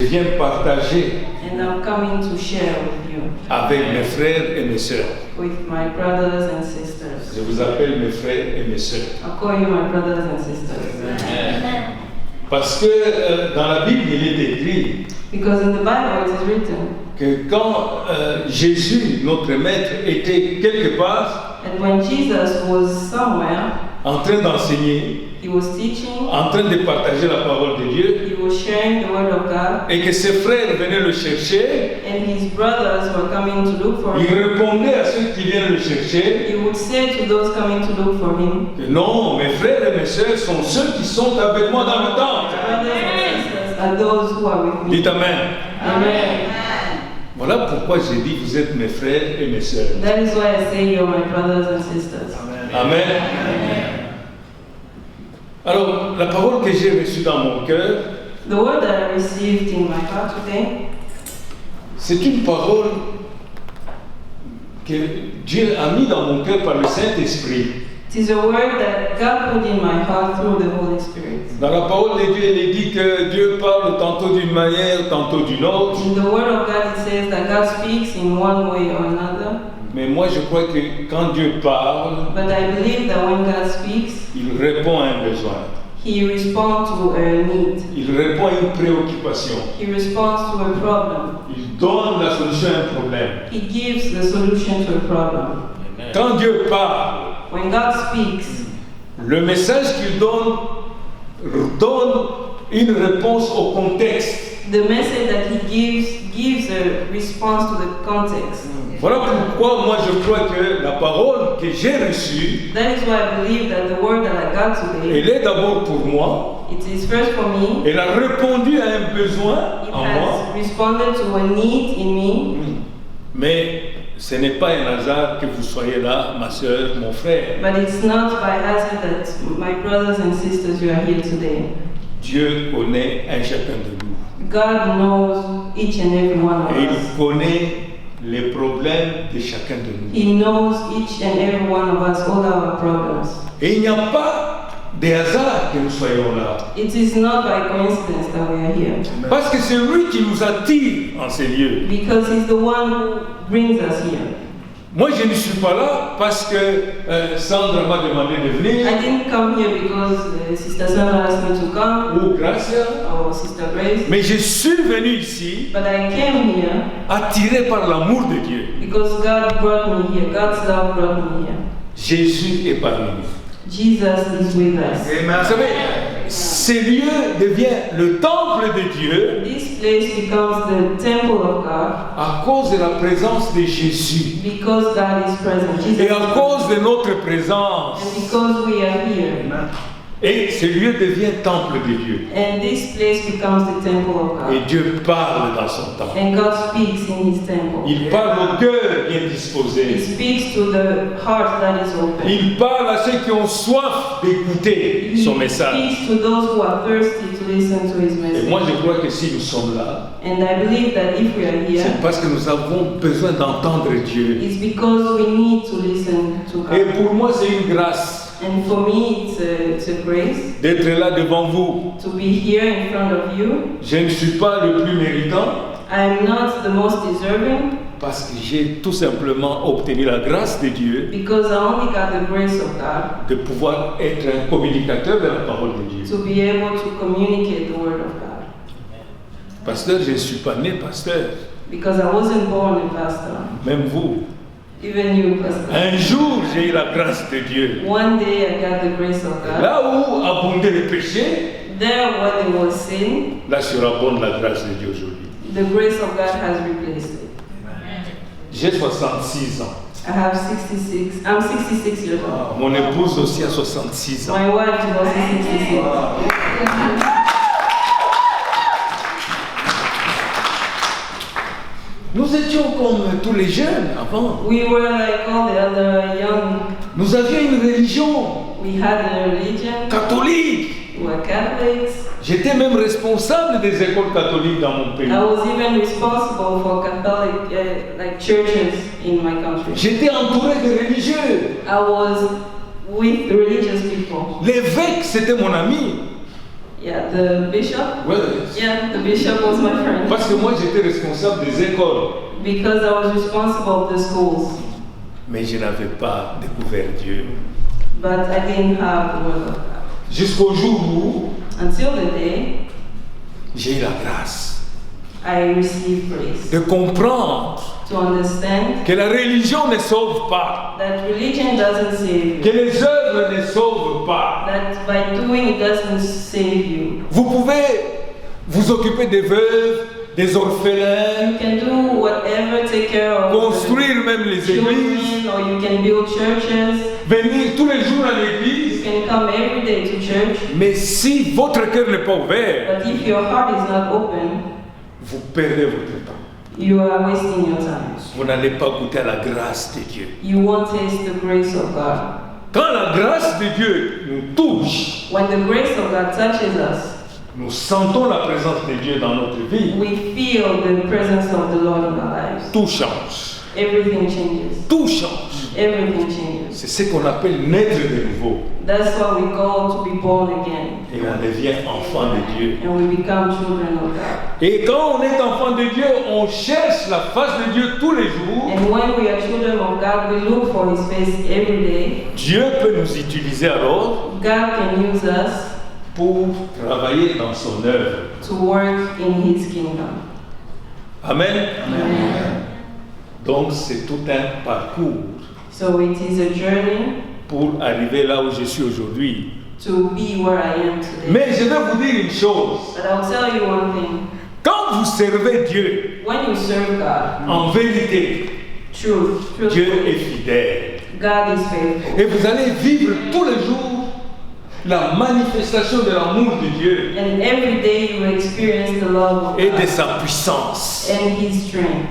Je viens partager And I'm coming to share with you, avec mes frères et mes sœurs. with my brothers and sisters. Je vous appelle mes frères et mes sœurs. I'll call you my brothers and sisters. Parce que dans la Bible, il est écrit Because in the Bible it is written que quand Jésus, notre maître, était quelque part that when Jesus was somewhere, en train d'enseigner, he was teaching, en train de partager la parole de Dieu, he was sharing the word of God, et que ses frères venaient le chercher, and his brothers were coming to look for il him. répondait à ceux qui viennent le chercher He would say to those coming to look for him, que non, mes frères et mes sœurs sont ceux qui sont avec moi dans le temple. brothers and sisters are those who are with me. Dites Amen. Amen. Voilà pourquoi j'ai dit vous êtes mes frères et mes sœurs. That is why I say you're my brothers and sisters. Amen. Alors, la parole que j'ai reçue dans mon cœur, The word that I received in my heart today, c'est une parole que Dieu a mis dans mon cœur par le Saint-Esprit. it is a word that God put in my heart through the Holy Spirit. Dans la parole de Dieu, il est dit que Dieu parle tantôt d'une manière, tantôt d'une autre. In the word of God it says that God speaks in one way or another. Mais moi, je crois que quand Dieu parle, But I believe that when God speaks, il répond à un besoin. He responds to a need. Il répond à une préoccupation. He responds to a problem. Il donne la solution à un problème. He gives the solution to a problem. Quand Dieu parle, When God speaks, le message qu'il donne une réponse au contexte. the message that He gives a response to the context. Voilà pourquoi moi je crois que la parole que j'ai reçue, That is why I believe that the word that I got today, elle est d'abord pour moi. it is first for me. Elle a répondu à un besoin It en moi. has responded to a need in me. Mais ce n'est pas un hasard que vous soyez là, ma soeur, mon frère. But it's not by hazard that my brothers and sisters, you are here today. Dieu connaît un chacun de nous. God knows each and every one of Et us. il connaît les problèmes de chacun de nous. He knows each and every one of us, all our problems. Et il n'y a pas de hasard que nous soyons là. It is not by coincidence that we are here. Parce que c'est lui qui nous attire en ces lieux. Because He's the one who brings us here. Moi, je ne suis pas là parce que Sandra m'a demandé de venir, I didn't come here because Sister Sandra asked me to come, ou Gracia, or Sister Grace. mais je suis venu ici But I came here attiré par l'amour de Dieu. because God brought me here. God's love brought me here. Jésus est parmi nous. Jesus is with us. Vous savez, ces lieux deviennent le temple de Dieu This place becomes the temple of God à cause de la présence de Jésus because God is present. Jesus et is à cause present. de notre présence. And because we are here. Et ce lieu devient temple de Dieu. And this place becomes the temple of Et God. Dieu parle dans son temple. And God speaks in His temple. Il parle au cœur bien He disposé. speaks to the heart that is open. Il parle à ceux qui ont soif d'écouter He son message. speaks to those who are thirsty to listen to His Et message. moi, je crois que si nous sommes là, And I believe that if we are here, c'est parce que nous avons besoin d'entendre Dieu. it's because we need to listen to Et God. pour moi, c'est une grâce And for me, it's a grace d'être là devant vous. to be here in front of you. Je ne suis pas le plus méritant I am not the most deserving parce que j'ai tout simplement obtenu la grâce de Dieu because I only got the grace of God de pouvoir être un communicateur de la parole de Dieu. to be able to communicate the word of God. Pasteur, je ne suis pas né pasteur. Because I wasn't born a pastor. Même vous. Even you, pastor. Un jour, j'ai eu la grâce de Dieu. One day I got the grace of God. Là où abondait le péché, There when there was sin, là surabonde la grâce de Dieu aujourd'hui. the grace of God has replaced it. J'ai 66 ans. I have 66. I'm 66 years old. Mon épouse aussi a 66 ans. My wife is also 66. Nous étions comme tous les jeunes avant. We were like all the other young. Nous avions une religion We had a religion. catholique. We were Catholics. J'étais même responsable des écoles catholiques dans mon pays. I was even responsible for Catholic like churches in my country. J'étais entouré de religieux. I was with religious people. L'évêque, c'était mon ami. Yeah, the bishop. Oui. Yeah, the bishop was my friend. Parce que moi, j'étais responsable des écoles. Because I was responsible of the schools. Mais je n'avais pas découvert Dieu. But I didn't have the word of God. Jusqu'au jour où Until the day j'ai eu la grâce I received grace. de comprendre To understand que la religion ne sauve pas, that religion doesn't save que you. les œuvres ne sauvent pas. That by doing it doesn't save you. Vous pouvez vous occuper des veuves, des orphelins, You can do whatever, take care of construire même les églises, children, or you can build churches. venir tous les jours à You l'église. can come every day to church. Mais si votre cœur n'est pas ouvert, But if your heart is not open, vous perdez votre temps. you are wasting your time. Vous n'allez pas goûter à la grâce de Dieu. You won't taste the grace of God. Quand la grâce de Dieu nous touche, When the grace of God touches us, nous sentons la présence de Dieu dans notre vie, we feel the presence of the Lord in our lives. tout change. Everything changes. Tout change. Everything changes. C'est ce qu'on appelle naître de nouveau. That's what we call to be born again. Et on devient enfant de Dieu. And we become children of God. Et quand on est enfant de Dieu, on cherche la face de Dieu tous les jours. And when we are children of God, we look for His face every day. Dieu peut nous utiliser alors God can use us pour travailler dans son œuvre. to work in His kingdom. Amen. Amen. Donc c'est tout un parcours So it is a journey pour arriver là où je suis aujourd'hui. to be where I am today. Mais je vais vous dire une chose. But I'll tell you one thing. Quand vous servez Dieu, When you serve God, en vérité, truth, Dieu est truthfully, fidèle. God is faithful. Et vous allez vivre tous les jours la manifestation de l'amour de Dieu And every day you experience the love of et de God sa puissance. and His strength.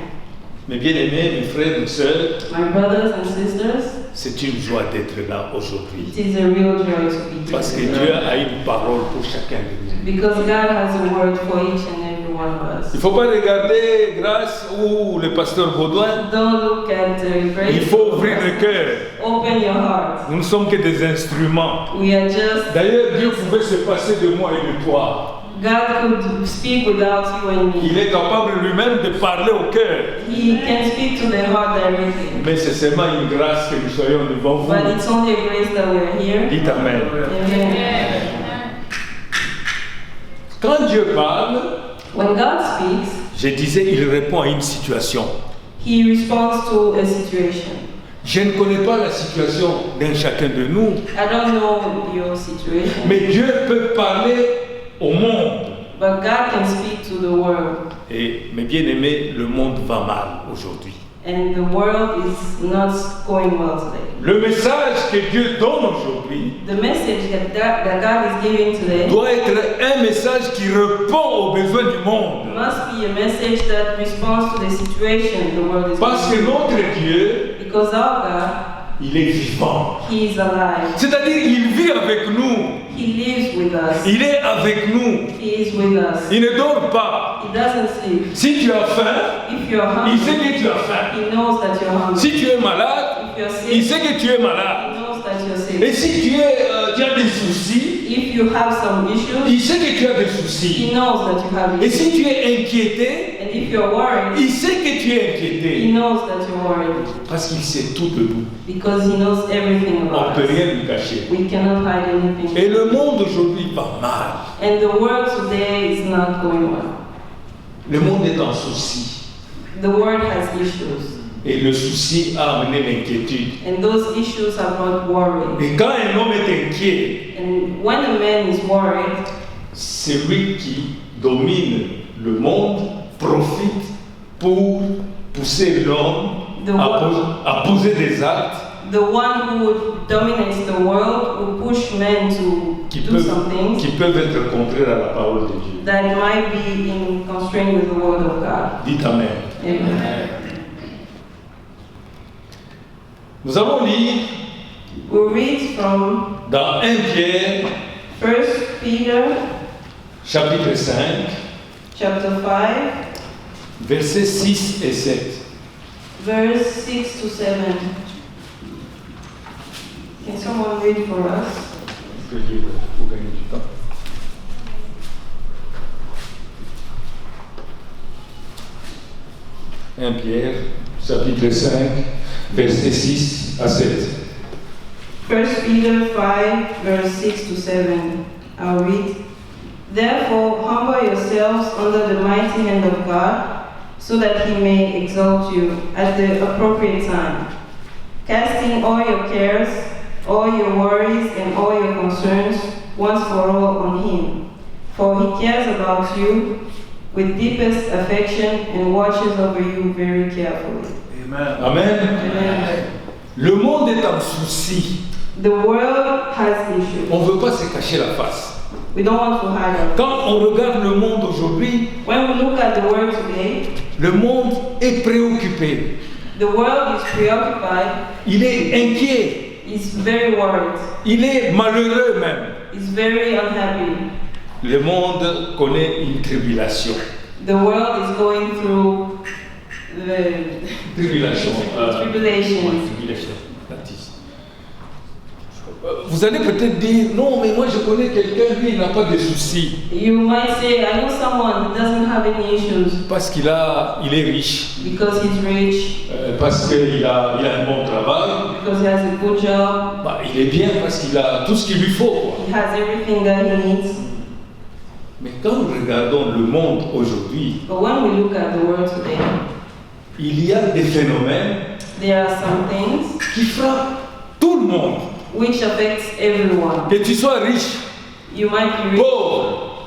Mes bien-aimés, mes frères, mes sœurs, My brothers and sisters, c'est une joie d'être là aujourd'hui. it is a real joy to be Parce que here. Dieu a une parole pour chacun de nous. Because God has a word for each and every one of Il ne us. faut pas regarder Grâce ou le pasteur Baudouin. Don't look at Grace. Il faut ouvrir le cœur. Open your heart. Nous ne sommes que des instruments. We are just. D'ailleurs, Dieu pouvait se passer de moi et de toi. God could speak without you and me. Il est capable lui-même de parler au cœur. He can speak to the heart directly. Mais c'est seulement une grâce que nous soyons devant vous. But it's only a grace that we are here. Dites Amen. Amen. Quand Dieu parle, When God speaks, je disais, il répond à une situation. He responds to a situation. Je ne connais pas la situation d'un chacun de nous, I don't know your situation, mais Dieu peut parler au monde. but God can speak to the world. Et mes bien-aimés, le monde va mal aujourd'hui. And the world is not going well today. Le message que Dieu donne aujourd'hui The message that God is giving today doit être un message qui répond aux besoins du monde. must be a message that responds to the situation the world is Parce que going notre Dieu, through. Because our God, il est vivant. He is alive. C'est-à-dire, il vit avec nous. He lives with us. Il est avec nous. He is with us. Il ne dort pas. He doesn't sleep. Si tu as faim, If you're il sait hungry, que tu as faim. He knows that you're hungry. Si tu es malade, If you're il sick, sait que tu es malade. He knows that you're sick. Et si tu as des soucis, If you have some issues, il sait que tu as des He soucis. knows that you have Et issues. si tu es inquiété, And if you're worried, il sait que tu es He inquiété. knows that you're worried. Parce qu'il sait tout de nous. Because He knows everything On ne about peut us. rien lui cacher. We cannot hide anything. Et le monde aujourd'hui va mal. And the world today is not going well. Le monde est en souci. The world has issues. Et le souci a amené l'inquiétude. And those issues have brought worry. Et quand un homme est inquiet, And when a man is worried, celui qui domine le monde profite pour pousser l'homme à poser des actes the one who dominates the world will push men to qui do some things peuvent être contraires à la parole de Dieu. that might be in constraint with the word of God. Dites Amen. Amen. Nous allons lire We read from dans 1 Pierre, 1 Peter chapitre 5, chapter 5, versets 6 et 7. verse 6 to 7. Can someone read for us? Je peux lire pour gagner du temps. 1 Pierre, chapitre 5, versets 6 à 7. 1 Peter 5, verse 6 to 7. I'll read. Therefore, humble yourselves under the mighty hand of God, so that he may exalt you at the appropriate time, casting all your cares, all your worries, and all your concerns once for all on him. For he cares about you with deepest affection and watches over you very carefully. Amen. Amen. Amen. Le monde est en souci. The world has issues. On ne veut pas se cacher la face. We don't want to hide it. Quand on regarde le monde aujourd'hui, When we look at the world today, le monde est préoccupé. the world is preoccupied, Il est inquiet. is very worried, Il est malheureux même. is very unhappy. Le monde connaît une tribulation. The world is going through the Tribulation. tribulations. Tribulation. Vous allez peut-être dire, non, mais moi je connais quelqu'un, lui, il n'a pas de soucis. You might say, I know someone who doesn't have any issues Parce qu'il est riche, because he's rich, parce qu'il a un bon travail. because he has a good job, Bah, il est bien parce qu'il a tout ce qu'il lui faut, quoi. he has everything that he needs. Mais quand nous regardons le monde aujourd'hui, But when we look at the world today, il y a des phénomènes there are some things qui frappent tout le monde. which affects everyone. Que tu sois riche, You might be rich, pauvre,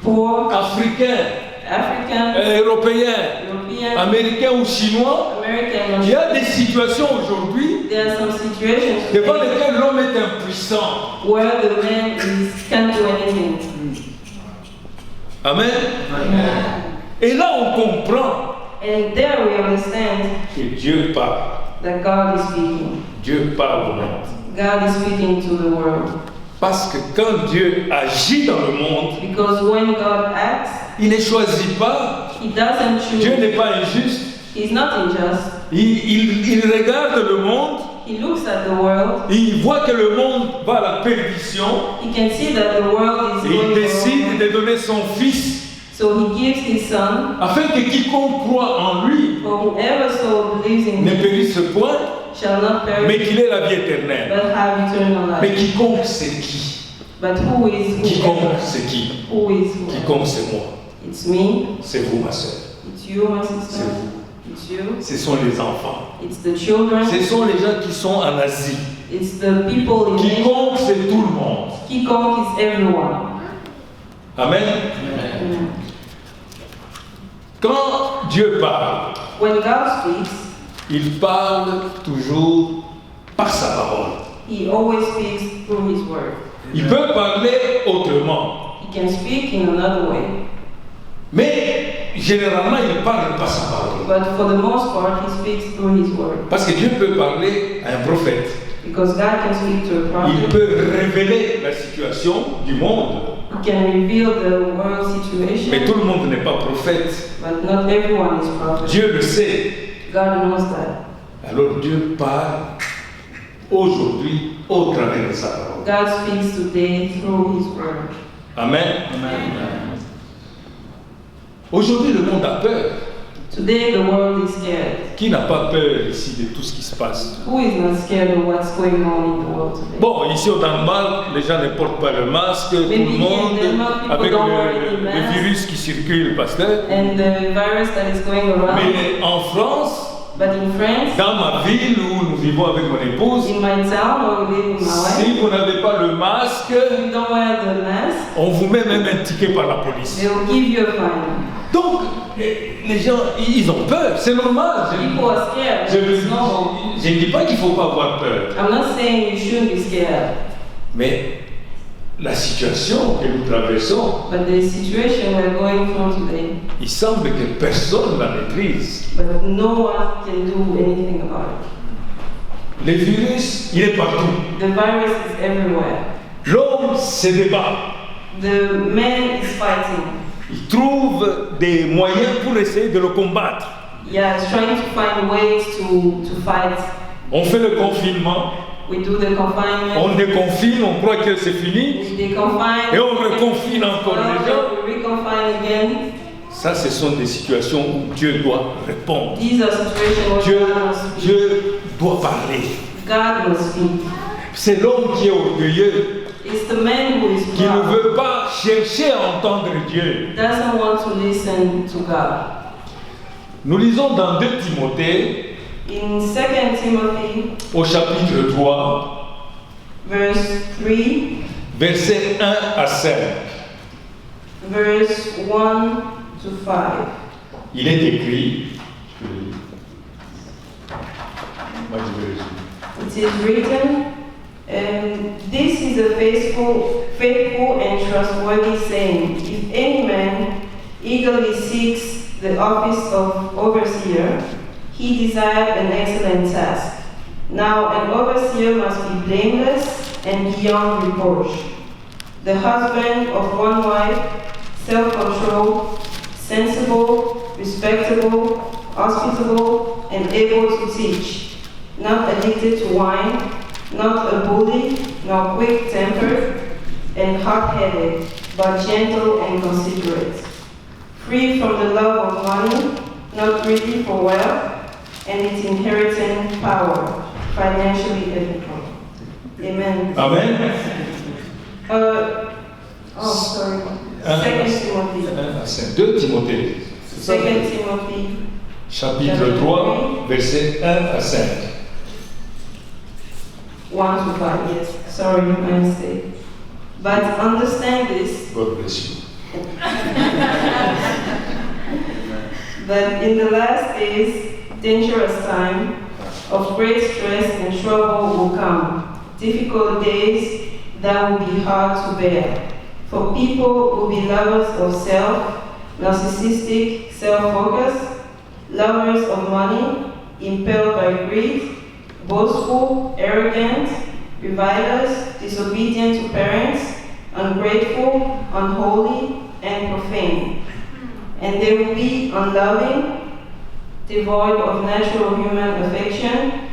poor, africain, African, européen, European, américain ou chinois. American. Il y a des situations aujourd'hui There are some situations devant today lesquelles l'homme est impuissant. where the man can't do anything. Amen. Et là, on comprend And there we understand que Dieu parle. that God is speaking. Dieu parle au monde. God is speaking to the world. Parce que quand Dieu agit dans le monde, Because when God acts, il ne choisit pas. He doesn't Dieu choose. n'est pas injuste. He's not unjust. Il regarde le monde. He looks at the world. Il voit que le monde va à la perdition. He can see that the world is Et il going décide wrong. de donner son fils So He gives His Son afin que quiconque croit en lui for whoever soul believes in ne Him périsse point, shall not mais perish qu'il ait la vie éternelle. but have eternal Mais life. quiconque c'est qui? But who is Quiconque whoever? c'est qui? Who is whoever? Quiconque c'est moi. It's me. C'est vous, ma soeur. It's you, my C'est sister. vous. It's you. Ce sont les enfants. It's the children. Ce sont les gens qui sont en Asie. It's the people in Asia. Quiconque c'est tout le monde. Quiconque is everyone. Amen. Amen. Quand Dieu parle, When God speaks, il parle toujours par sa parole. He always speaks through His word. Il peut parler autrement, He can speak in another way, mais généralement il parle par sa parole. but for the most part, He speaks through His word. Parce que Dieu peut parler à un prophète. Because God can speak to a Il prophet, peut révéler la situation du monde. He can reveal the world situation, Mais tout le monde n'est pas prophète. but not everyone is prophet. Dieu le sait. God knows that. Alors Dieu parle aujourd'hui au travers de sa parole. God speaks today through His word. Amen. Aujourd'hui, le monde a peur. Today, the world is scared. Qui n'a pas peur ici de tout ce qui se passe? Who is not scared of what's going on in the world today? Bon, ici au Danemark, les gens ne portent pas le masque, tout le Maybe in monde, Denmark, people avec don't wear any le mask. virus qui circule, pasteur. And the virus that is going around. Mais en France, But in France, dans ma ville où nous vivons avec mon épouse, in my town where we live with my wife, si vous n'avez pas le masque, if you don't wear the mask, on vous met même un ticket par la police. they will give you a fine. Donc, les gens, ils ont peur, c'est normal. People are scared. Je It's normal. ne dis pas qu'il ne faut pas avoir peur. I'm not saying you shouldn't be scared, Mais la situation que nous traversons, but the situation we're going through today, il semble que personne ne la maîtrise. but no one can do anything about it. Le virus, il est partout. The virus is everywhere. L'homme se débat. The man is fighting. Il trouve des moyens pour essayer de le combattre. Yeah, he's trying to find ways to fight. On fait le confinement, We do the confinement. on déconfine, on croit que c'est fini. We deconfine. Et on reconfine encore les gens. We reconfine again. Ça, ce sont des situations où Dieu doit répondre. These are situations where God must speak. Dieu doit parler. God must speak. C'est l'homme qui est orgueilleux, It's the man who is qui ne proud, veut pas chercher à entendre Dieu. doesn't want to listen to God. Nous lisons dans 2 Timothée, In 2 Timothy, au chapitre 3, verse 3, versets 1 à 5. verse 1 to 5. Il est écrit, je le lis. Moi, je vais le lire. It is written, this is a faithful and trustworthy saying. If any man eagerly seeks the office of overseer, he desired an excellent task. Now an overseer must be blameless and beyond reproach, the husband of one wife, self-controlled, sensible, respectable, hospitable, and able to teach, not addicted to wine, not a bully, nor quick-tempered and hot-headed, but gentle and considerate, free from the love of money, not greedy for wealth, and its inheriting power, financially ethical. Amen. Amen. Sorry. 2 Timothy. 1 à 5. 2 Timothée. C'est ça? 2 Timothy. Chapitre 3, versets 1 à 5. 1 to 5, yes. Sorry, my mistake. But understand this, God bless you. that in the last days, dangerous time of great stress and trouble will come. Difficult days that will be hard to bear. For people will be lovers of self, narcissistic, self-focused, lovers of money, impelled by greed, boastful, arrogant, revilers, disobedient to parents, ungrateful, unholy, and profane. And they will be unloving, devoid of natural human affection,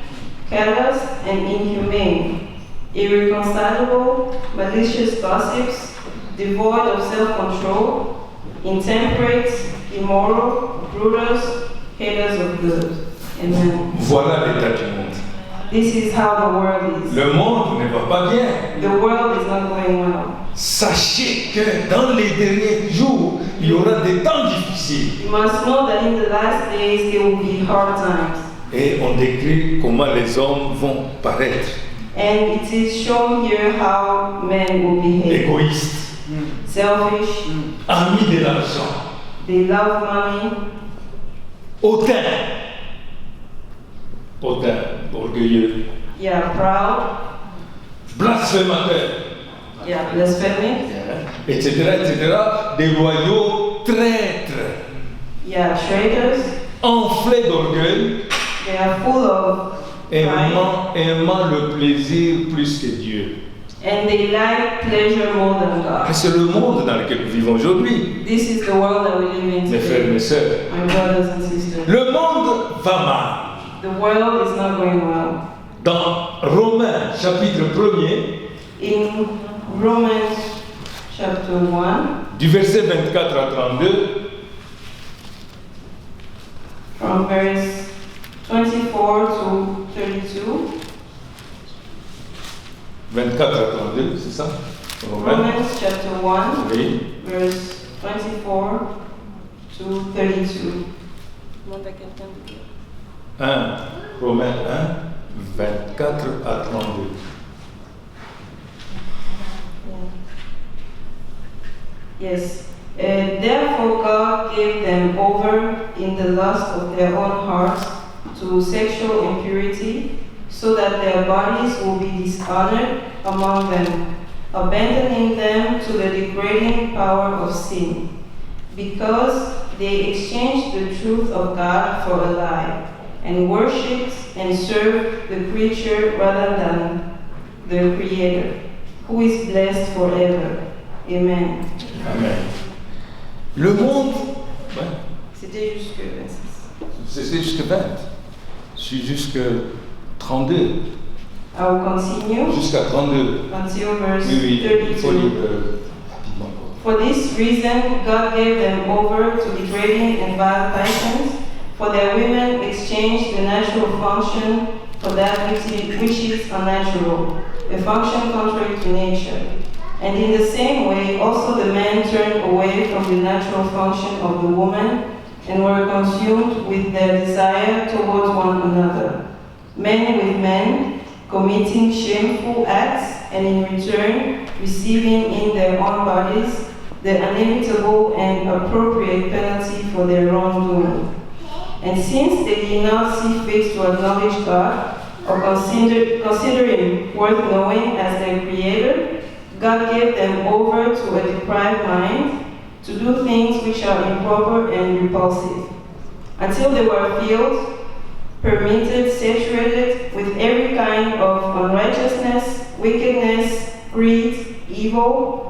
callous and inhumane, irreconcilable, malicious gossips, devoid of self-control, intemperate, immoral, brutals, haters of good. Amen. Voilà l'état du monde. This is how the world is. Le monde ne va pas bien. The world is not going well. Sachez que dans les derniers jours, il y aura des temps difficiles. You must know that in the last days there will be hard times. Et on décrit comment les hommes vont paraître. And it is shown here how men will behave. Égoïstes, Selfish, amis de l'argent, they love money, hautains, orgueilleux, proud, blasphémateurs, blasphemic, etc., déloyaux, traîtres, traitors, enflés d'orgueil, they are full of pride, aimant le plaisir plus que Dieu. and they like pleasure more than God. C'est le monde dans lequel nous vivons aujourd'hui, This is the world that we live in mes frères et today, mes sœurs. my brothers and sisters. Le monde va mal. The world is not going well. Dans Romains, chapitre 1er, In Romans chapter 1, du verset 24 à 32, from verse 24 to 32, 24 à 32, c'est ça? Romains, Romans chapter 1, oui. verse 24 to 32. 1, Romains 1, 24 à 32. Yes. Therefore God gave them over in the lust of their own hearts to sexual impurity, so that their bodies will be dishonored among them, abandoning them to the degrading power of sin, because they exchanged the truth of God for a lie, and worshipped and served the creature rather than the Creator, who is blessed forever. Amen. Amen. Le monde, ouais, C'était jusque 26. c'est jusque 20, c'est jusque 32, I will continue jusqu'à 32. until verse Oui, il faut 32. lire rapidement. For this reason, God gave them over to degrading and vile passions, for their women exchanged the natural function for that which is unnatural, a function contrary to nature. And in the same way, also the men turned away from the natural function of the woman and were consumed with their desire towards one another. Men with men, committing shameful acts, and in return receiving in their own bodies the inevitable and appropriate penalty for their wrongdoing. And since they did not see fit to acknowledge God or consider Him worth knowing as their Creator, God gave them over to a depraved mind to do things which are improper and repulsive, until they were filled, permitted, saturated with every kind of unrighteousness, wickedness, greed, evil,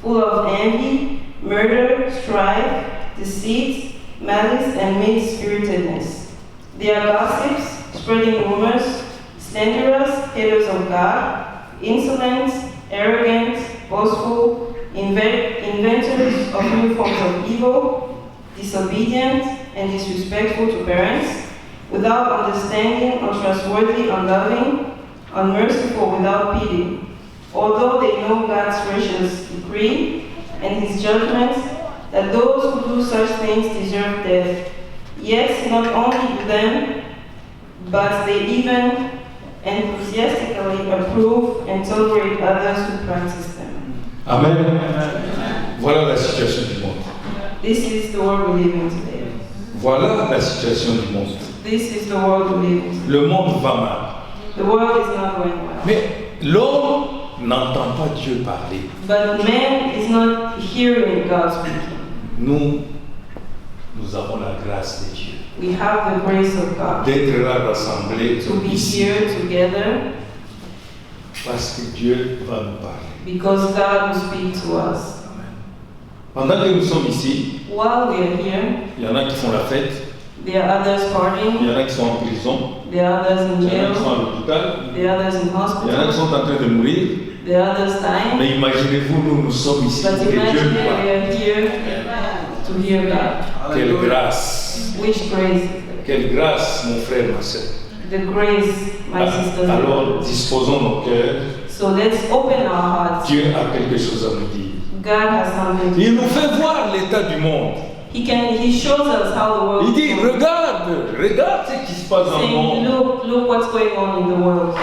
full of envy, murder, strife, deceit, malice, and mean-spiritedness. They are gossips, spreading rumors, slanderers, haters of God, insolent, arrogant, boastful, inventors of new forms of evil, disobedient and disrespectful to parents, without understanding, untrustworthy, unloving, unmerciful, without pity. Although they know God's gracious decree and His judgment that those who do such things deserve death, yet not only do them, but they even enthusiastically approve and tolerate others who practice them. Amen. Voilà la situation du monde. This is the world we live in today. Voilà la situation du monde. This is the world we live in. Le monde va mal. The world is not going well. Mais l'homme n'entend pas Dieu parler. But man is not hearing God speaking. Nous avons la grâce de Dieu. We have the grace of God D'être là rassemblés to be ici. here together Parce que Dieu va nous parler. because God will speak to us. Pendant que nous sommes ici, While we are here, il y en a qui font la fête, there are others il y partying, en a qui sont en prison, there are others in il y en a qui sont jail, à l'hôpital, there are others in il y en a qui hospital, sont en train de mourir. there are others dying. Mais imaginez-vous, nous sommes ici But pour que Dieu imagine nous we parle. are here to hear God. Quelle grâce! Which grace? Quelle grâce, mon frère, ma soeur. The grace, my sisters and Alors, brothers. disposons nos cœurs. So let's open our hearts. Dieu a quelque chose à nous dire. God has something to Il nous fait voir l'état du monde. He shows us how the world Il dit, is going. regarde ce qui se passe dans le Saying, monde. look what's going on in the world.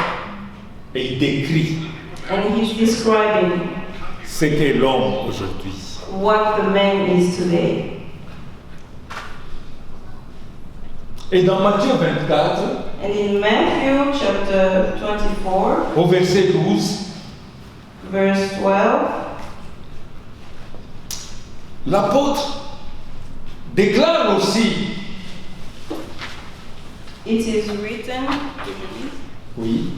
Et il décrit And he's describing ce qu'est l'homme aujourd'hui. what the man is today. Et dans Matthieu 24, And in Matthew chapter 24, au verset 12, verse 12, l'apôtre déclare aussi, it is written, oui,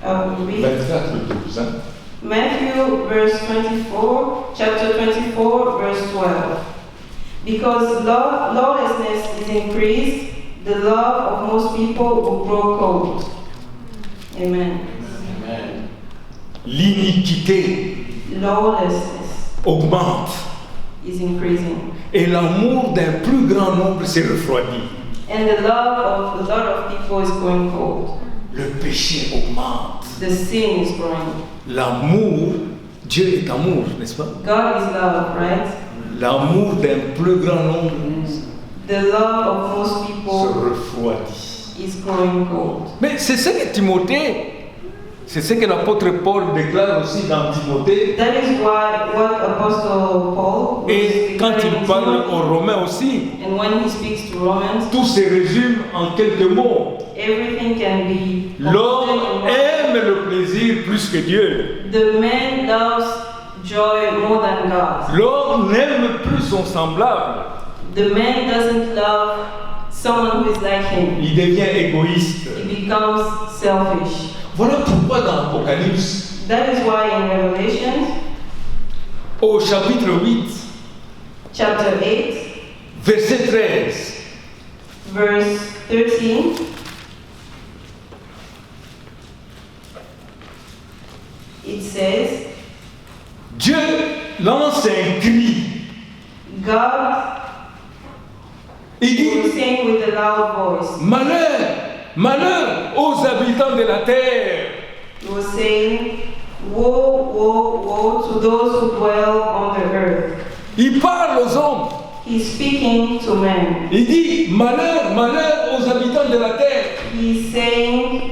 I will read, 24, 12, hein, Matthew verse 24, chapter 24, verse 12. Because lawlessness is increased, the love of most people will grow cold. Amen. l'iniquité Lawlessness augmente is increasing. et l'amour d'un plus grand nombre s'est refroidi. And the love of a lot of people is growing cold. Le péché augmente. The sin is growing. L'amour, Dieu est amour, n'est-ce pas? God is love, right? L'amour d'un plus grand nombre The love of most se people refroidit. is growing cold. Mais c'est ce que Timothée, c'est ce que l'apôtre Paul déclare aussi dans Timothée. That is why what Apostle Paul was Et quand il declaring parle Timothy, aux Romains aussi, and when he speaks to Romans, tout se résume en quelques mots. everything can be L'homme aime le plaisir plus que Dieu. The man loves joy more than God. L'homme n'aime plus son semblable. The man doesn't love someone who is like him. Il devient égoïste. He becomes selfish. Voilà pourquoi dans l'Apocalypse, That is why in Revelation au chapitre 8, chapter 8, verset 13, verse 13, it says, Dieu lance Il He was dit, saying with a loud voice. malheur aux habitants de la terre. He was saying, woe, woe, woe to those who dwell on the earth. Il parle aux hommes. He's speaking to men. Il dit, malheur aux habitants de la terre. He's saying,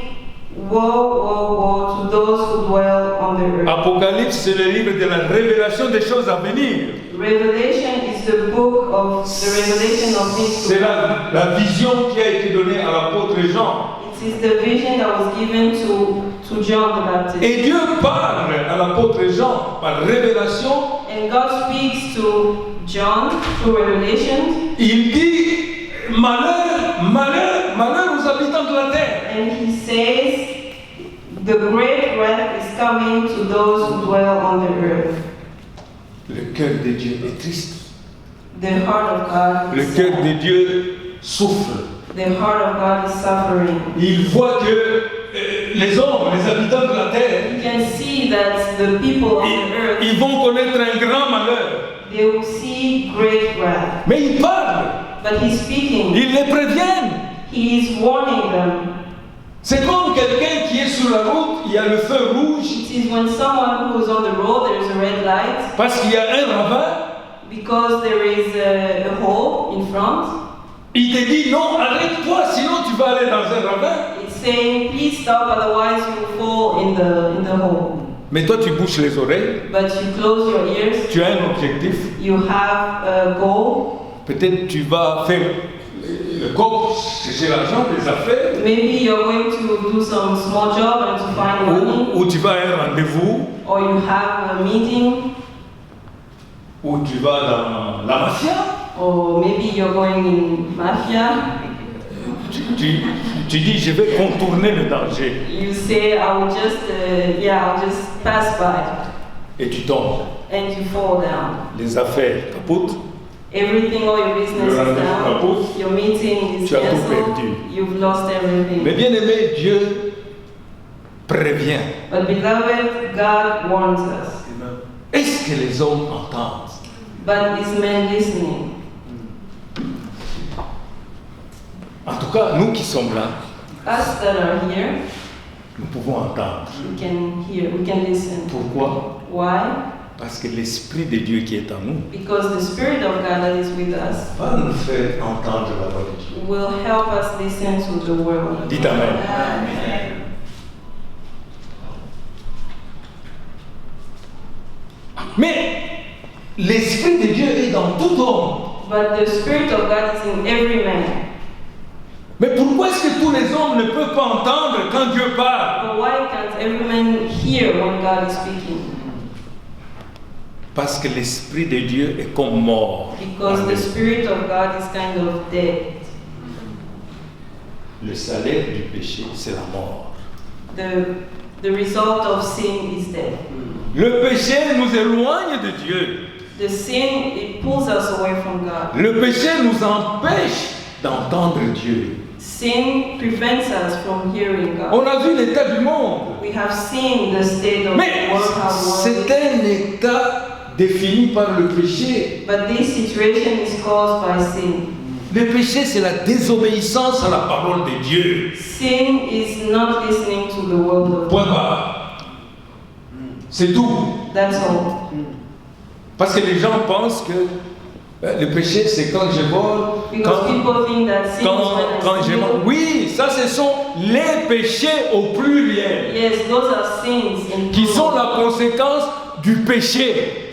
woe, woe, woe to those who dwell on the earth. Apocalypse, c'est le livre de la révélation des choses à venir. Revelation is the book of the revelation of things to C'est come. la vision qui a été donnée à l'apôtre Jean. It is the vision that was given to John the Baptist. Et Dieu parle à l'apôtre Jean par révélation. And God speaks to John through revelation. Il dit, malheur aux habitants de la terre. And he says, the great wrath is coming to those who dwell on the earth. Le cœur de Dieu est triste. The heart of God Le is cœur sad. de Dieu souffre. The heart of God is suffering. Il voit que les hommes, les habitants de la terre, You can see that the people on the earth, ils vont connaître un grand malheur. they will see great wrath. Mais il parle, But he's speaking. il les prévient. He is warning them. C'est comme quelqu'un qui est sur la route, il y a le feu rouge, It is when someone who is on the road, there is a red light, parce qu'il y a un ravin. because there is a hole in front. Il te dit non, arrête-toi, sinon tu vas aller dans un ravin. It's saying, please stop, otherwise you will fall in the hole. Mais toi tu bouches les oreilles, But you close your ears. tu as un objectif. You have a goal. Peut-être tu vas faire le coq, chercher l'argent, les affaires, Maybe you're going to do some small job and to find money, ou tu vas à un rendez-vous, or you have a meeting, ou tu vas dans la mafia. or maybe you're going in mafia. Tu dis je vais contourner le danger You say, I'll just pass by, et tu tombes. and you fall down. Les affaires capotent. Everything, all your business Le is rendez-vous down. repousse. Your meeting is Tu as tout cancelled. perdu. You've lost everything. Mais bien aimé, Dieu prévient. But beloved, God warns us. Est-ce que les hommes entendent? But is man listening? En tout cas, nous qui sommes là, Us that are here, nous pouvons entendre. we can hear, we can listen. Pourquoi? Why? Parce que l'Esprit de Dieu qui est en nous Because the Spirit of God that is with us va nous faire entendre la voix de Dieu. will help us listen to the word. Dites Amen. Mais l'Esprit de Dieu est dans tout homme. But the Spirit of God is in every man. Mais pourquoi est-ce que tous les hommes ne peuvent pas entendre quand Dieu parle? But why can't every man hear when God is speaking? Parce que l'Esprit de Dieu est comme mort. Because the Spirit of God is kind of dead. Le salaire du péché, c'est la mort. The result of sin is death. Le péché nous éloigne de Dieu. The sin, it pulls us away from God. Le péché nous empêche d'entendre Dieu. Sin prevents us from hearing God. On a vu l'état du monde. We have seen the state of Mais the world, how the c'est world is. un état défini par le péché. But this situation is caused by sin. Le péché, c'est la désobéissance à la parole de Dieu. Sin is not listening to the word of Point God. barre. C'est tout. That's all. Parce que les gens pensent que le péché, c'est quand je vole, Because people think that sin is quand when I je steal. mange. Oui, ça, ce sont les péchés au pluriel, Yes, those are sins in qui sont plural. la conséquence du péché.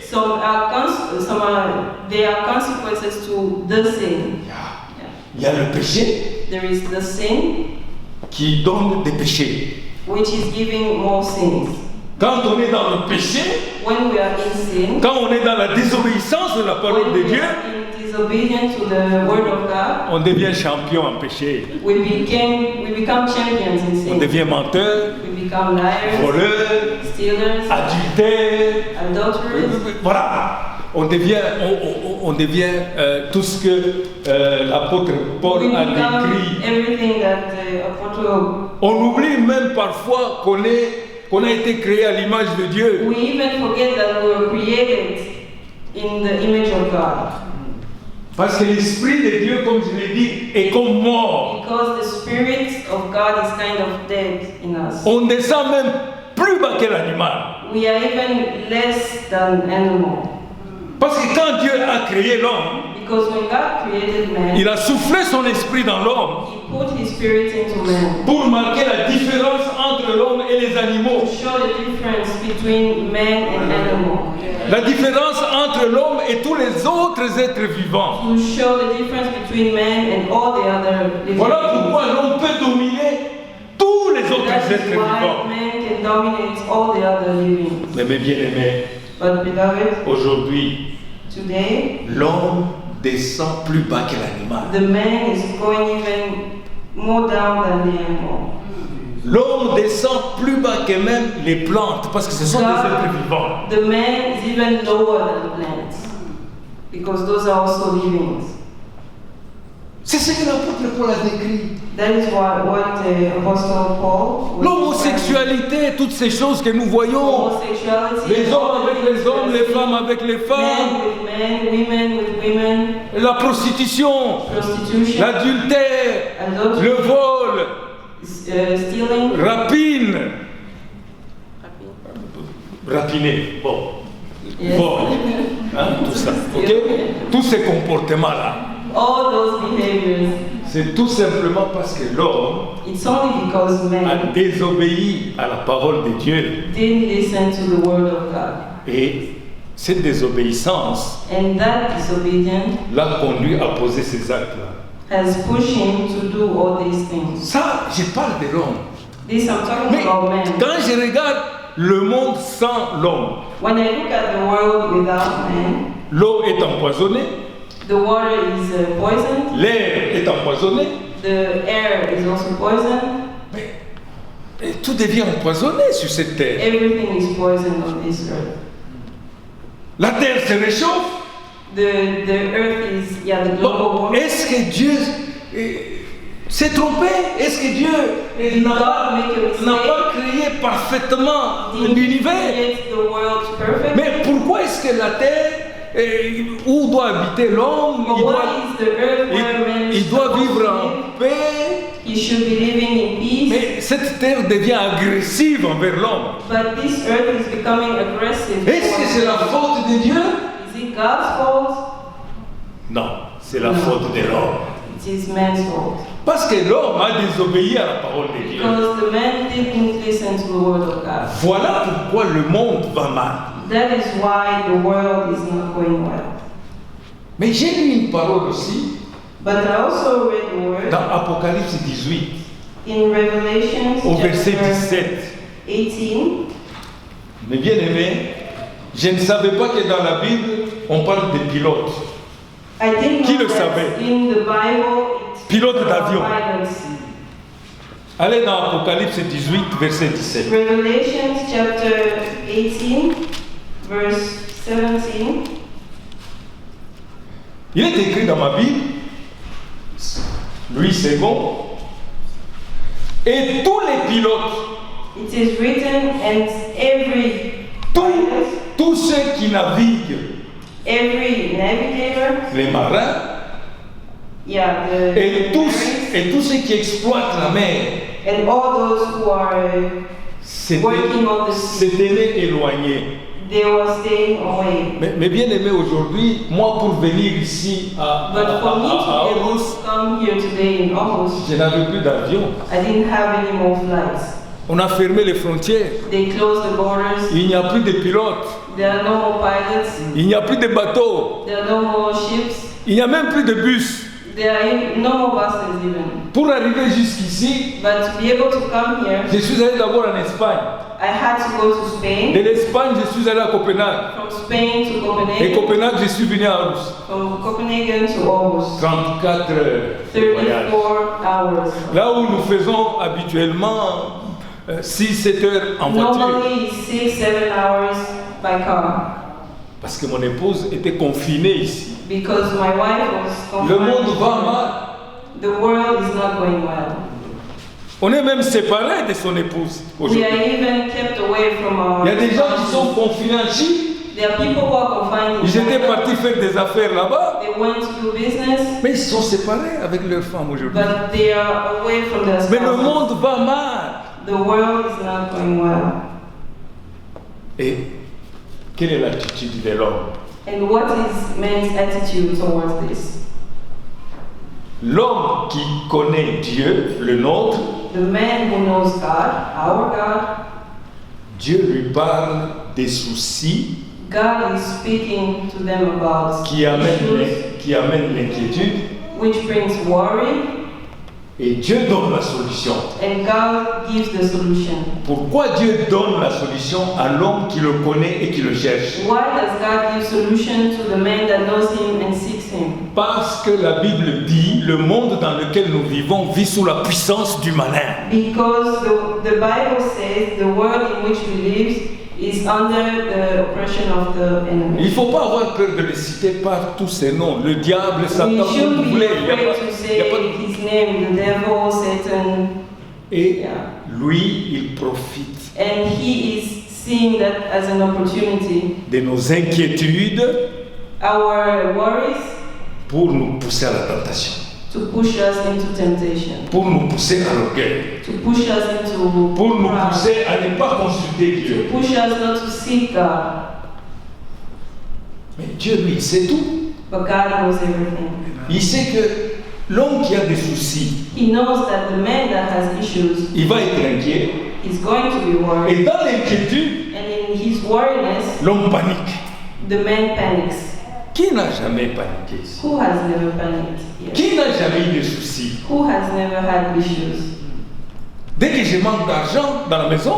There are consequences to the sin. Il y a le péché There is the sin, qui donne des péchés. which is giving more sins. Quand on est dans le péché, When we are in sin, quand on est dans la désobéissance de la parole when de we Dieu, are in disobedience to the word of God, on devient champion en péché. we become champions in On sin. devient menteur, We become liars, voleur, stealers, adultère. adulterers. Voilà. On devient tout ce que l'apôtre Paul We a become décrit. everything that the apostle. On oublie même parfois qu'on a été créé à l'image de Dieu. We even forget that we were created in the image of God. Parce que l'Esprit de Dieu, comme je l'ai dit, est comme mort. Because the Spirit of God is kind of dead in us. On descend même plus bas que l'animal. We are even less than animal. Parce que quand Dieu a créé l'homme, Because when God created man, il a soufflé son esprit dans l'homme He put His Spirit into man pour marquer la différence entre l'homme et les animaux. to show the difference between man and animal. La différence entre l'homme et tous les autres êtres vivants. To show the difference between man and all the other living Voilà beings. pourquoi l'homme peut dominer tous les autres That êtres is why vivants. man can dominate all the other living. Mais mes bien-aimés, But beloved, aujourd'hui, today l'homme descend plus bas que l'animal. the man is going even more down than the animal. L'homme descend plus bas que même les plantes, parce que ce sont des êtres vivants. The man is even lower than the plants because those are also livings. C'est ce que l'apôtre Paul a décrit. That is what Apostle Paul was L'homosexualité, toutes ces choses que nous voyons. homosexuality, Les hommes avec les hommes, les femmes avec les femmes. men with men, women with women, La prostitution, prostitution, l'adultère, adultery, le vol, stealing, rapine. Rapiner, bon. Yes. Vol, hein, tout ça, ok? Tous ces comportements-là, all those behaviors. c'est tout simplement parce que l'homme It's only because a man désobéi à la parole de Dieu. didn't listen to the word of God. Et cette désobéissance And that disobedience l'a conduit à poser ces actes-là. has pushed him to do all these things. Ça, je parle de l'homme. This I'm talking Mais about man. quand je regarde le monde sans l'homme, When I look at the world without man, l'eau est empoisonnée, the water is poisoned, l'air est empoisonné, the air is also poisoned, et tout devient empoisonné sur cette terre. everything is poisoned on this earth. La terre se réchauffe. The earth is, the global Bon, warming. est-ce que Dieu s'est trompé? Est-ce que Dieu n'a pas créé parfaitement Did l'univers? create the world perfect? Mais pourquoi est-ce que la terre, où doit habiter l'homme, But why is the earth where man is il doit supposed vivre to en live? paix? He should be living in peace. Mais cette terre devient agressive envers l'homme. But this earth is becoming aggressive. Est-ce que c'est la faute de Dieu? Is it God's fault? Non, c'est la faute de l'homme. It is man's fault. Parce que l'homme a désobéi à la parole de Dieu. Because the man didn't listen to the word of God. Voilà pourquoi le monde va mal. That is why the world is not going well. Mais j'ai lu une parole aussi But I also read the word dans Apocalypse 18, in Revelation au verset chapter 17. 18. Mais bien aimé, je ne savais pas que dans la Bible, on parle des pilotes. I didn't Qui know le that savait? in the Bible it's Pilote d'avion. pilots. Allez dans Apocalypse 18, verset 17. Revelation chapter 18, verse 17. Il est écrit dans ma Bible, Louis II, et tous les pilotes, It is written, and every pilot, tous ceux qui naviguent, every navigator, les marins, the et tous marines, ceux qui exploitent la mer, and all those who are working on the sea, s'étaient éloignés. they were staying away. Mais bien aimé, aujourd'hui, moi pour venir ici à But for me to be able Aarhus, to come here today in Aarhus, je n'avais plus d'avion. I didn't have any more flights. On a fermé les frontières. They closed the borders. Il n'y a plus de pilotes. There are no more pilots. Il n'y a plus de bateaux. There are no more ships. Il n'y a même plus de bus. There are no more buses even. Pour arriver jusqu'ici, But to be able to come here, je suis allé d'abord en Espagne. I had to go to De Spain. l'Espagne, je suis allé à Copenhague. From Spain to Et Copenhagen. Copenhague, je suis venu à Aarhus. From Copenhagen to Aarhus. 34 heures de voyage. 34 hours. Là où nous faisons habituellement 6-7 heures en voiture. Normally 6-7 hours by car. Parce que mon épouse était confinée ici. Because my wife was Le confined. monde va mal. The world is not going well. On est même séparés de son épouse We aujourd'hui. are even kept away from our Il y a des gens qui sont confinés en Chine. There are people who are confined in Ils étaient China. partis faire des affaires là-bas, They went to do business, mais ils sont séparés avec leurs femmes aujourd'hui. but they are away from their Mais le spouses. monde va mal. The world is not going well. Et quelle est l'attitude de l'homme? And what is man's attitude towards this? L'homme qui connaît Dieu, le nôtre, The man who knows God, our God, Dieu lui parle des soucis God is speaking to them about qui amènent issues l'inquiétude, which brings worry, et Dieu donne la solution. and God gives the solution. Pourquoi Dieu donne la solution à l'homme qui le connaît et qui le cherche? Why does God give solution to the man that knows him and seeks him? Parce que la Bible dit, le monde dans lequel nous vivons vit sous la puissance du malin. Because the Bible says the world in which we live is under the oppression of the Il ne enemy. faut pas avoir peur de les citer par tous ces noms. Le diable, Satan, We comme shouldn't vous be voulez. afraid to Il y say a pas- his name, the devil, Satan. Et Yeah. lui, il profite And he is seeing that as an opportunity. de nos inquiétudes Our worries pour nous pousser à la tentation, to push us into temptation, pour nous pousser à l'orgueil, to push us into pour nous pride, pousser à ne pas consulter to Dieu. push us not to seek God. Mais Dieu, lui, il sait tout. But God knows everything. Il sait que l'homme qui a des soucis, He knows that the man that has issues il va être inquiet. is going to be worried. Et dans l'inquiétude, And in his worriness, l'homme panique. the man panics. Qui n'a jamais paniqué ici? Who has never panicked yet? Qui n'a jamais eu de soucis? Who has never had issues? Dès que je manque d'argent dans la maison,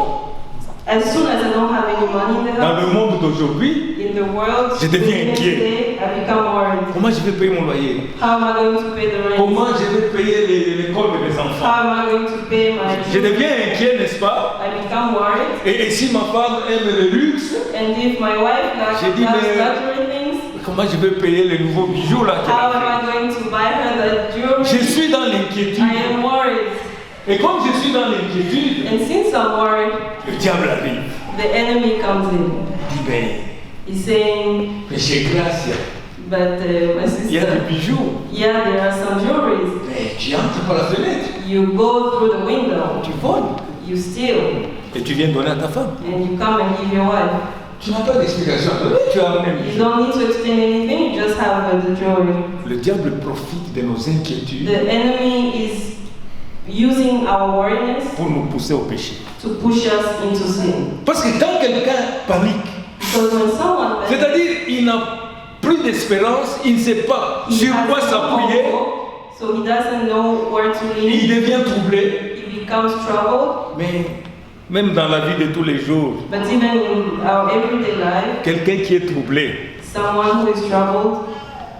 As soon as I don't have any money in the dans le house, monde d'aujourd'hui, in the world, Je deviens even inquiet. today, I become worried. comment je vais payer mon loyer? How am I going to pay the rent? Comment je vais payer l'école de mes enfants? How am I going to pay my Je deviens inquiet, n'est-ce pas? I become worried. Et si ma femme aime le luxe, And if my wife likes J'ai dit, mais- luxury things, comment je vais payer les nouveaux bijoux là qu'elle how a am I fait? going to buy her the jewelry? Je suis dans l'inquiétude. I am worried. Et comme je suis dans l'inquiétude, And since I'm worried, le diable arrive. the enemy comes in. Il dit, ben, He's saying, mais j'ai grâce. but my Il y a des sister, bijoux. yeah, there are some jewelries. Mais tu entres par la fenêtre. You go through the window, Tu voles. you steal, Et tu viens donner à ta femme. and you come and give your wife. Tu n'as pas d'explication. Tu as même. You don't need to explain anything, you just have the jewelry. Le diable profite de nos inquiétudes The enemy is using our worriness pour nous pousser au péché. to push us into sin. Parce que quand quelqu'un panique, Because when someone c'est-à-dire il n'a plus d'espérance, il ne sait pas he sur has quoi no s'appuyer, hope, so he doesn't know where to il lean, devient troublé. he becomes troubled. Mais même dans la vie de tous les jours, But even in our everyday life, quelqu'un qui est troublé, someone who is troubled,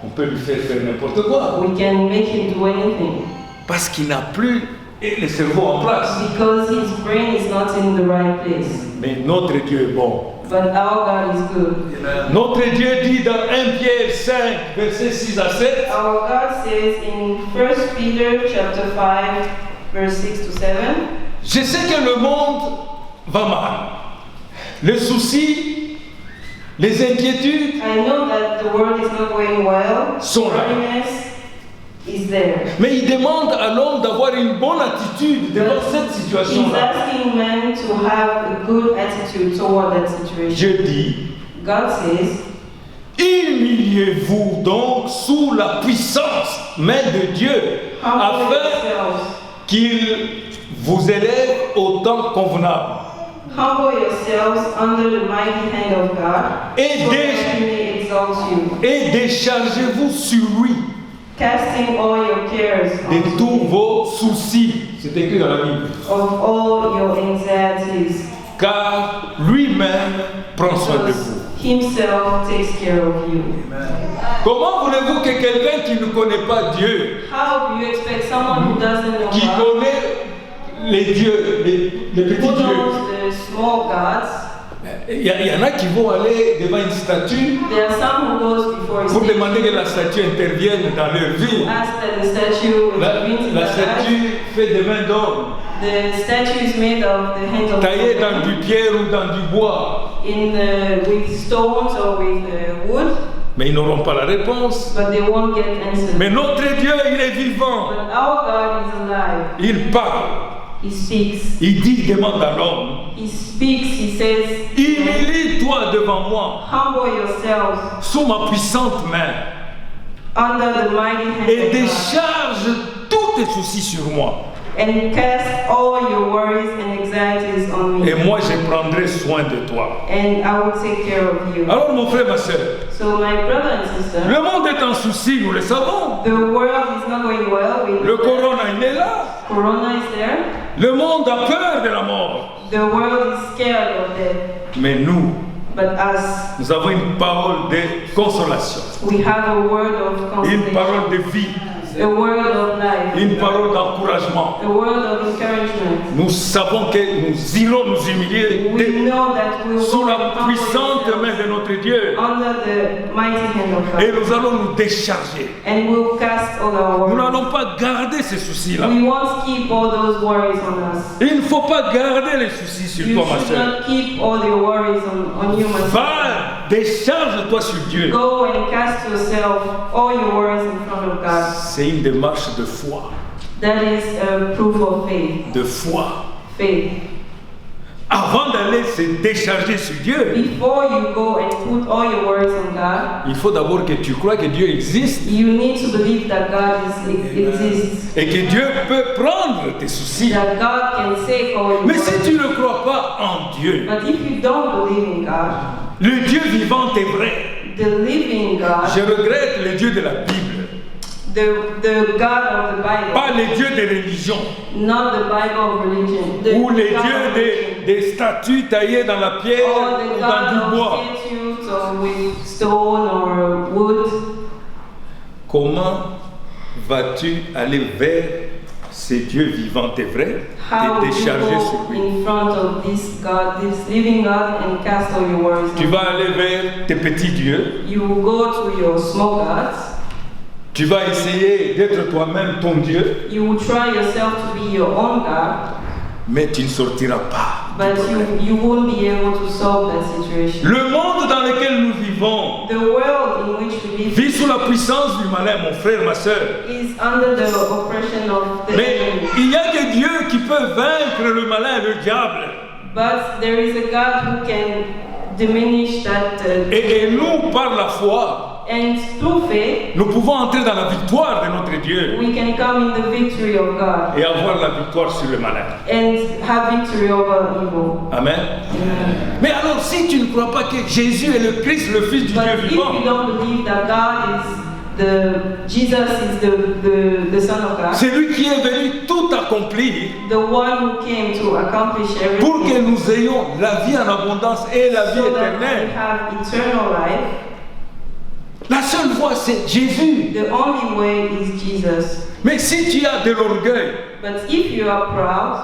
on peut lui faire n'importe quoi. we can make him do anything. Parce qu'il n'a plus le cerveau en place. Because his brain is not in the right place. Mais notre Dieu est bon. But our God is good. Notre Dieu dit dans 1 Pierre 5, versets 6 à 7, Our God says in 1 Peter chapter 5, verse 6 to 7, je sais que le monde va mal. Les soucis, les inquiétudes I know that the world is not going well. Sont là. Worriness is there. Mais il demande à l'homme d'avoir une bonne attitude devant cette He's situation-là. asking men to have a good attitude toward that situation. Dieu dit, God says, humiliez-vous donc sous la puissance main de Dieu, humble afin yourselves. qu'il vous élève au temps convenable. Humble yourselves under the mighty hand of God, Et so des- that he may exalt you, Et déchargez-vous sur lui casting all your cares de on tous him, vos soucis. C'est écrit dans la Bible. of all your anxieties, Car lui-même prend soin de because vous. himself takes care of you. Comment voulez-vous que quelqu'un qui ne connaît pas Dieu, How do you expect someone who doesn't know qui God, connaît les dieux, les petits who dieux, knows the small gods, il y en a qui vont aller devant une statue There are some who goes before a pour statue demander que la statue intervienne dans leur vie. to ask that the statue intervenes in La their life. statue fait de mains d'homme, The statue is made of the hands of taillée dans man, du pierre ou dans du bois. with stones or with wood, Mais ils n'auront pas la réponse. but they won't get answers. Mais notre Dieu, il est vivant. But our God is alive. Il parle. He speaks. Il dit, demande à l'homme. He speaks. He says, Humilie-toi devant moi, humble yourselves sous ma puissante main, under the mighty hand et of God, décharge tous tes soucis sur moi. and cast all your worries and anxieties on Et me, moi, je prendrai soin de toi. and I will take care of you. Alors, mon frère, ma soeur, So my brother and sister, le monde est en souci, nous le savons. the world is not going well. Le corona, il est là. Corona is there. Le monde a peur de la mort. The world is scared of death. Mais nous, But us, nous avons une parole de consolation, we have a word of une consolation, parole de vie, a word of life, une parole d'encouragement. a word of encouragement. Nous savons que nous irons nous humilier We know that we will sous la humble puissante ourselves main de notre Dieu. under the mighty hand of Et God, nous allons nous décharger. and we'll cast all our Nous worries. n'allons pas garder ces soucis-là. We won't keep all those worries on us. Il ne faut pas garder les soucis sur You toi, ma should soeur. not keep all your worries on you, my sister. Va, décharge-toi sur Dieu. Go and cast yourself, all your worries in front of God. C'est une démarche de foi. That is a proof of faith. De foi. Faith. Avant d'aller se décharger sur Dieu, Before you go and put all your worries on God, il faut d'abord que tu crois que Dieu existe you need to believe that God exists. et que Dieu peut prendre tes soucis. That God can take all your Mais si worries. tu ne crois pas en Dieu, But if you don't believe in God, le Dieu vivant est vrai. the living God, Je regrette le Dieu de la Bible, the God of the Bible, pas les dieux des religions not the Bible of religion, the ou les God dieux of religion, des statues taillées dans la pierre or ou the dans du God bois. of statues or with stone or wood. Comment vas-tu aller vers ces dieux vivants et vrais, How te do you décharger sur go lui? in front of this God, this living God, and cast all your worries Tu on vas aller vers tes petits dieux, You will go to your small gods. tu vas essayer d'être toi-même ton Dieu, You will try yourself to be your own God, mais tu ne sortiras pas. but you won't be able to solve that situation. Le monde dans lequel nous vivons The world in which we live vit sous la puissance du malin, mon frère, ma soeur. is under the oppression of the Mais enemy. il n'y a que Dieu qui peut vaincre le malin, le diable. But there is a God who can diminish that. Et nous, par la foi, And through faith, nous pouvons entrer dans la victoire de notre Dieu we can come in the victory of God et avoir la victoire sur le malin. and have victory over evil. Amen. Amen. Mais alors, si tu ne crois pas que Jésus est le Christ, le Fils du But Dieu if vivant, you don't believe that God is Jesus is the Son of God, c'est lui qui est venu tout accomplir the one who came to accomplish pour que everything, nous ayons la vie en abondance et la vie so that we éternelle. have eternal life. La seule voie, c'est Jésus. The only way is Jesus. Mais si tu as de l'orgueil But if you are proud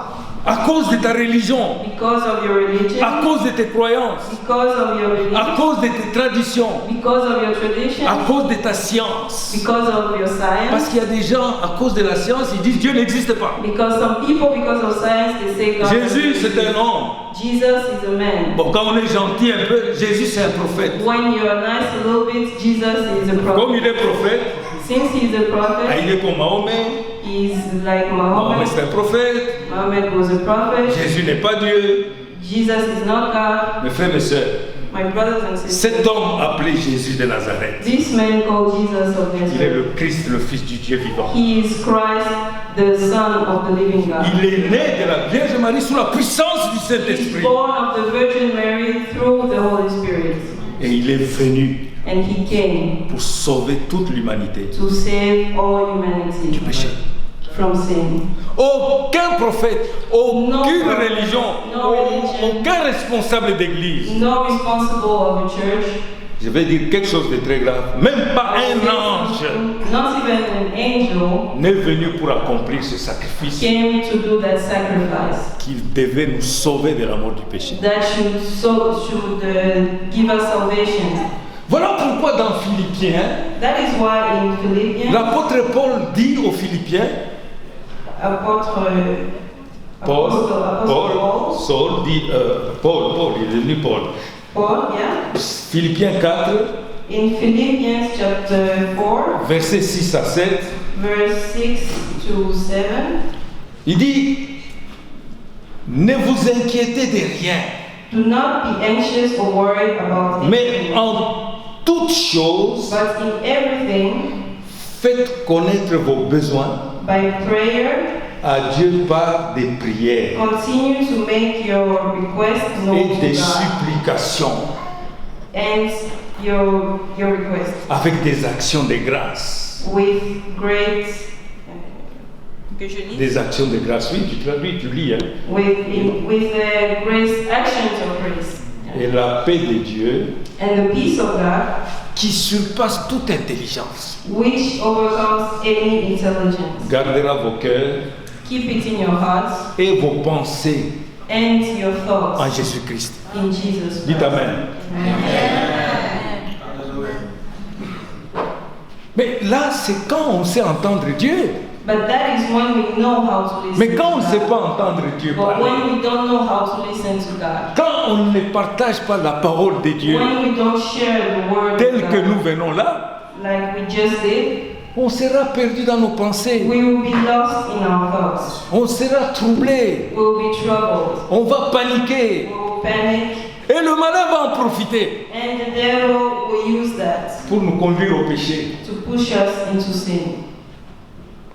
à cause de ta religion, because of your religion, à cause de tes croyances, because of your à belief, cause de tes traditions, because of your tradition, à cause de ta science. because of your Parce science, qu'il y a des gens, à cause de la science, ils disent Dieu n'existe pas. because some people, because of science, they say God Jésus, doesn't c'est un exist. homme. Jesus is a man. Bon, quand on est gentil un peu, Jésus, c'est un prophète. When you are nice a little bit, Jesus is a prophet. Comme il est prophète, Since he's a ah, prophet, il est comme Mahomet. he's like Mahomet, Muhammad. c'est un prophète. Muhammad was a prophet. Jésus n'est pas Dieu. Jesus is not God. Mes frères, mes sœurs, My brothers and sisters, cet homme appelé Jésus de Nazareth, this man called Jesus of il est Nazareth, le Christ, le Fils du Dieu vivant. he is Christ, the Son of the living God. Il est né de la Vierge Marie sous la puissance du He is Saint-Esprit. born of the Virgin Mary through the Holy Spirit. Et il est venu And he came pour sauver toute l'humanité to save all humanity du péché. from sin. Aucun prophète, aucune No prophet, religion, no religion. aucun responsable d'église No responsible of a church je vais dire quelque chose de très grave, même pas un ange not even an angel, n'est venu pour accomplir ce sacrifice came to do that sacrifice qui devait nous sauver de la mort du péché. that should give us salvation. Voilà pourquoi dans Philippiens, That is why in Philippians, l'apôtre Paul dit aux Philippiens, Paul, il est devenu Paul. Paul, yeah. Philippiens 4, In Philippians chapter 4, versets 6 à 7, verse 6 to 7, il dit, ne vous inquiétez de rien, do not be anxious or worried about mais anything, en toutes choses, but in everything, faites connaître vos besoins by prayer, à Dieu par des prières continue to make your requests known et to des God, supplications and your requests avec des actions de grâce. with great que je lis? Des actions de grâce, oui, tu traduis, tu lis. Hein? with grace actions of praise, Et la paix de Dieu, and the peace of God, qui surpasse toute intelligence, which overcomes any intelligence, gardera vos cœurs keep it in your hearts et vos pensées and your en thoughts Jésus-Christ. in Jesus Dites Christ. Amen. Mais là, c'est quand on sait entendre Dieu. But that is when we know how to listen Mais quand on to ne sait God. pas entendre Dieu But parler, when we don't know how to listen to God, quand on ne partage pas la parole de Dieu when we don't share the word telle of que God, nous venons là, like we just did, on sera perdu dans nos pensées, we will be lost in our thoughts. on sera troublé, We will be troubled. on va paniquer We will panic. et le malin va en profiter And the devil will use that pour nous conduire au péché. to push us into sin.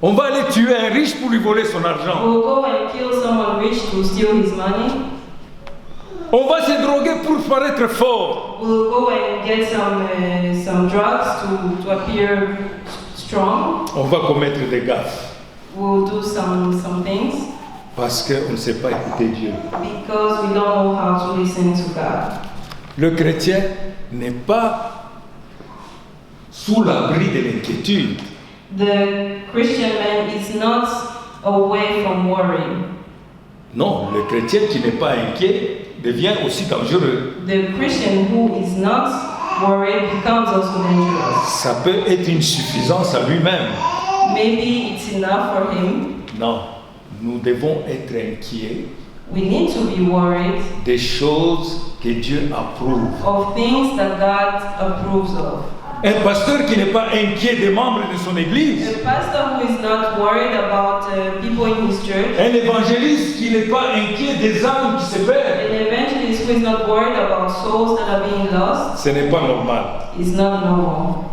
On va aller tuer un riche pour lui voler son argent. We'll go and kill someone rich to steal his money. On va se droguer pour paraître fort. We'll go and get some drugs to appear strong. On va commettre des gaffes We'll do some things parce qu'on ne sait pas écouter Dieu. because we don't know how to listen to God. Le chrétien n'est pas sous l'abri de l'inquiétude. The Christian man is not away from worry. Non, le chrétien qui n'est pas inquiet devient aussi dangereux. The Christian who is not worried becomes also dangerous. Ça peut être une suffisance à lui-même. Maybe it's enough for him. Non, nous devons être inquiets We need to be worried des choses que Dieu approuve. of things that God approves of. Un pasteur qui n'est pas inquiet des membres de son église, A pastor who is not worried about people in his church, un évangéliste qui n'est pas inquiet des âmes qui se perdent, an evangelist who is not worried about souls that are being lost, ce n'est pas normal. is not normal.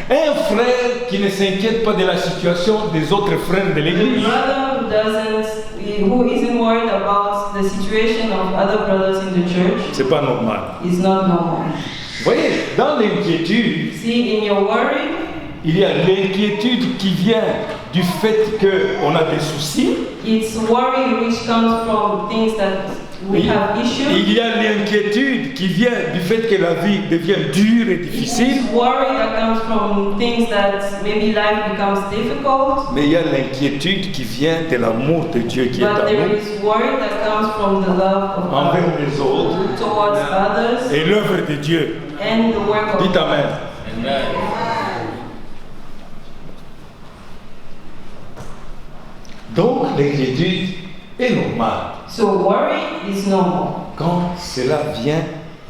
Un frère qui ne s'inquiète pas de la situation des autres frères de A l'église, brother who isn't worried about the situation of other brothers in the church, c'est pas normal. is not normal. Vous voyez, dans l'inquiétude, See, in your worry, il y a l'inquiétude qui vient du fait qu'on a des soucis. it's worry which comes from things that we have issues. Il y a l'inquiétude qui vient du fait que la vie devient dure et difficile. It's worry that comes from things that maybe life becomes difficult. Mais il y a l'inquiétude qui vient de l'amour de Dieu qui est But en there nous, is worry that comes from the love of envers God les autres towards others et l'œuvre de Dieu. and the work of Dites God. Amen. Donc l'inquiétude est normale So worry is normal quand cela vient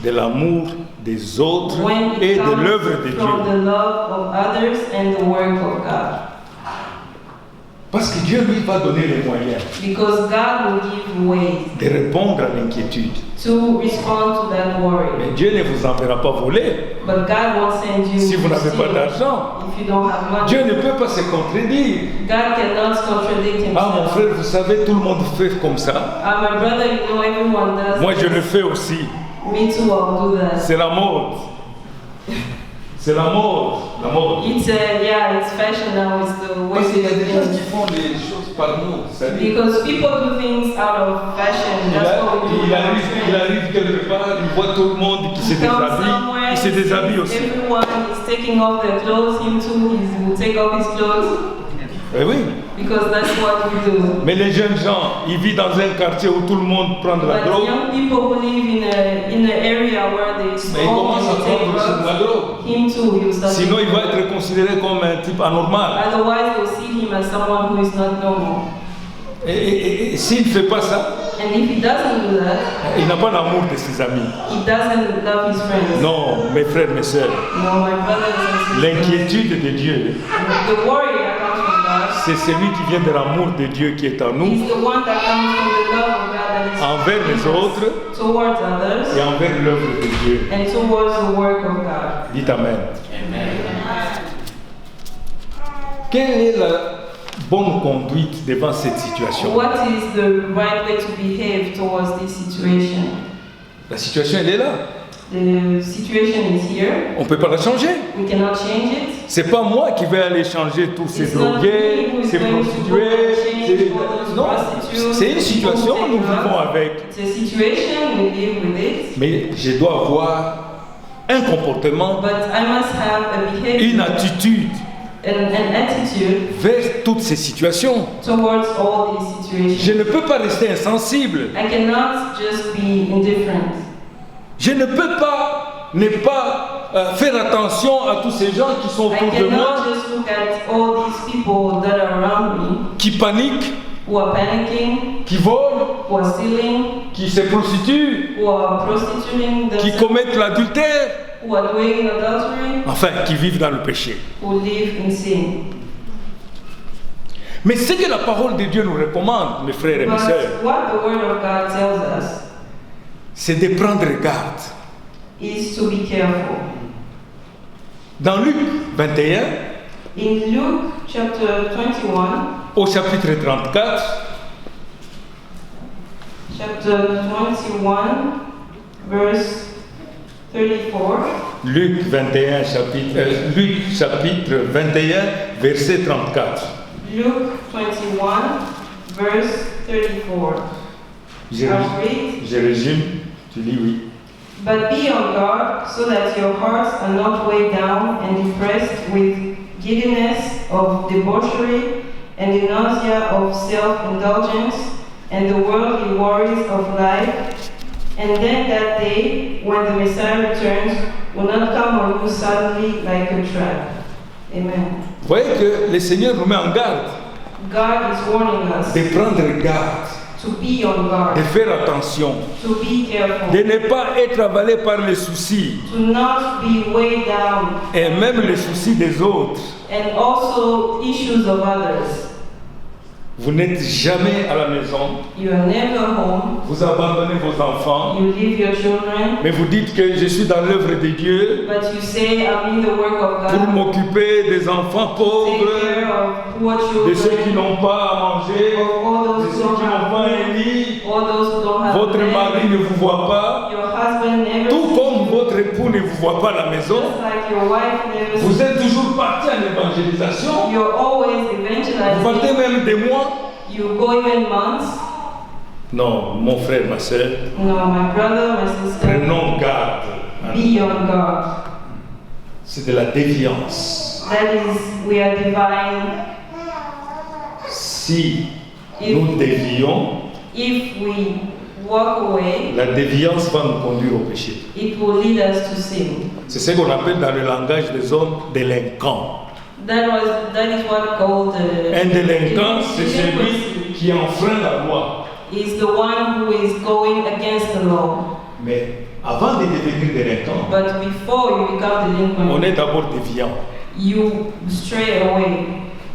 de l'amour des autres when et it de comes l'œuvre de from Dieu. the love of others and the work of God. Parce que Dieu lui va donner les moyens Because God will give ways de répondre à l'inquiétude. to respond to that worry. Mais Dieu ne vous enverra pas voler But God won't send you si vous to n'avez pas steal d'argent. if you don't have money. Dieu ne peut pas se contredire. God cannot contradict Ah mon himself. frère, vous savez, tout le monde fait comme ça. My brother, you know, everyone does Moi je this. le fais aussi. Me too, I'll do that. C'est la mode. C'est la mode. It's fashion now. It's the way Parce qu'il y a to do des gens qui things. font des choses par mode. Because people do things out of fashion. That's what we do. Il arrive quelque part, il voit tout le monde qui se déshabille. Il se déshabille aussi. Everyone is taking off their clothes. Him too. He will take off his clothes. Eh oui. Because that's what we do. Mais les jeunes gens, ils vivent dans un quartier où tout le monde prend de la But drogue. young people who live in an area where they Mais il smoke commence à and take prendre aussi de la drugs, drogue. him too, he will start Sinon, il taking va drugs. être considéré comme un type anormal. Otherwise, they'll see him as someone who is not normal. Et s'il ne fait pas ça, And if he doesn't do that, il n'a pas l'amour de ses amis. he doesn't love his friends. Non, mes frères, mes sœurs, No, my brothers and sisters. l'inquiétude de Dieu, The worry that comes from God c'est celui qui vient de l'amour de Dieu qui est en nous, is the one that comes from the love of God that is envers les autres towards others et envers l'œuvre de Dieu. and towards the work of God. Dites Amen. Quelle est la bonne conduite devant cette situation? What is the right way to behave towards this situation? La situation, elle est là. The situation is here. On ne peut pas la changer. We cannot change it. C'est pas moi qui vais aller changer tous ces It's not drogués, me who is ces going to go prostituées. and change all those Non, prostitutes, c'est une people situation, who nous take drugs. vivons avec. It's a situation, we live with it. Mais je dois avoir un comportement, But I must have a behavior, une attitude an attitude vers toutes ces situations. towards all these situations. Je ne peux pas rester insensible. I cannot just be indifferent. Je ne peux pas ne pas faire attention à tous ces gens qui sont I autour de moi, cannot just look at all these people that are around me qui paniquent, who are panicking, qui volent, who are stealing, qui se prostituent, who are prostituting qui themselves, commettent l'adultère, who are doing adultery, enfin, qui vivent dans le péché. who live in sin. Mais ce que la parole de Dieu nous recommande, mes frères et mes sœurs, But what the Word of God tells us c'est de prendre garde. is to be careful. Dans Luc 21, In Luke chapter 21, au chapitre 34, chapter 21, verse 34, Luc 21, Luc chapitre 21, verset 34. Luke 21, verse 34. Je, I'll read. je résume, tu lis oui. But be on guard so that your hearts are not weighed down and depressed with giddiness of debauchery and the nausea of self-indulgence and the worldly worries of life. And then that day, when the Messiah returns, will not come on you suddenly like a trap. Amen. Vous voyez que le Seigneur nous met en garde God is warning us de prendre garde, to be on guard, de faire attention, to be careful, de ne pas être avalé par les soucis to not be weighed down, et même les soucis des autres. and also issues of others. Vous n'êtes jamais à la maison, You are never home. vous abandonnez vos enfants, You leave your children, mais vous dites que je suis dans l'œuvre de Dieu but you say, I'm in the work of pour God. m'occuper des enfants Take pauvres, care of poor de ceux qui children, n'ont pas à manger, of all de those ceux who qui don't n'ont pas have un lit. all those who don't have Votre a mari bed. ne vous voit pas, Your husband never tout sees comme you. votre époux ne vous voit pas à la maison. Just like your wife never Vous sees êtes toujours parti à l'évangélisation. you. You're always Vous partez evangelizing. même des mois. You go even months. Non, mon frère, ma soeur, No, my brother, my sister, prenons garde. be on guard. C'est de la déviance. That is, we are divine. Si nous dévions, If we walk away, la déviance va nous conduire au péché. it will lead us to sin. C'est ce qu'on appelle dans le langage des hommes délinquants. That is what called Un délinquant, c'est celui qui enfreint la loi. is the one who is going against the law. Mais avant de devenir délinquant, But before you become on delinquent, est d'abord déviant. you stray away.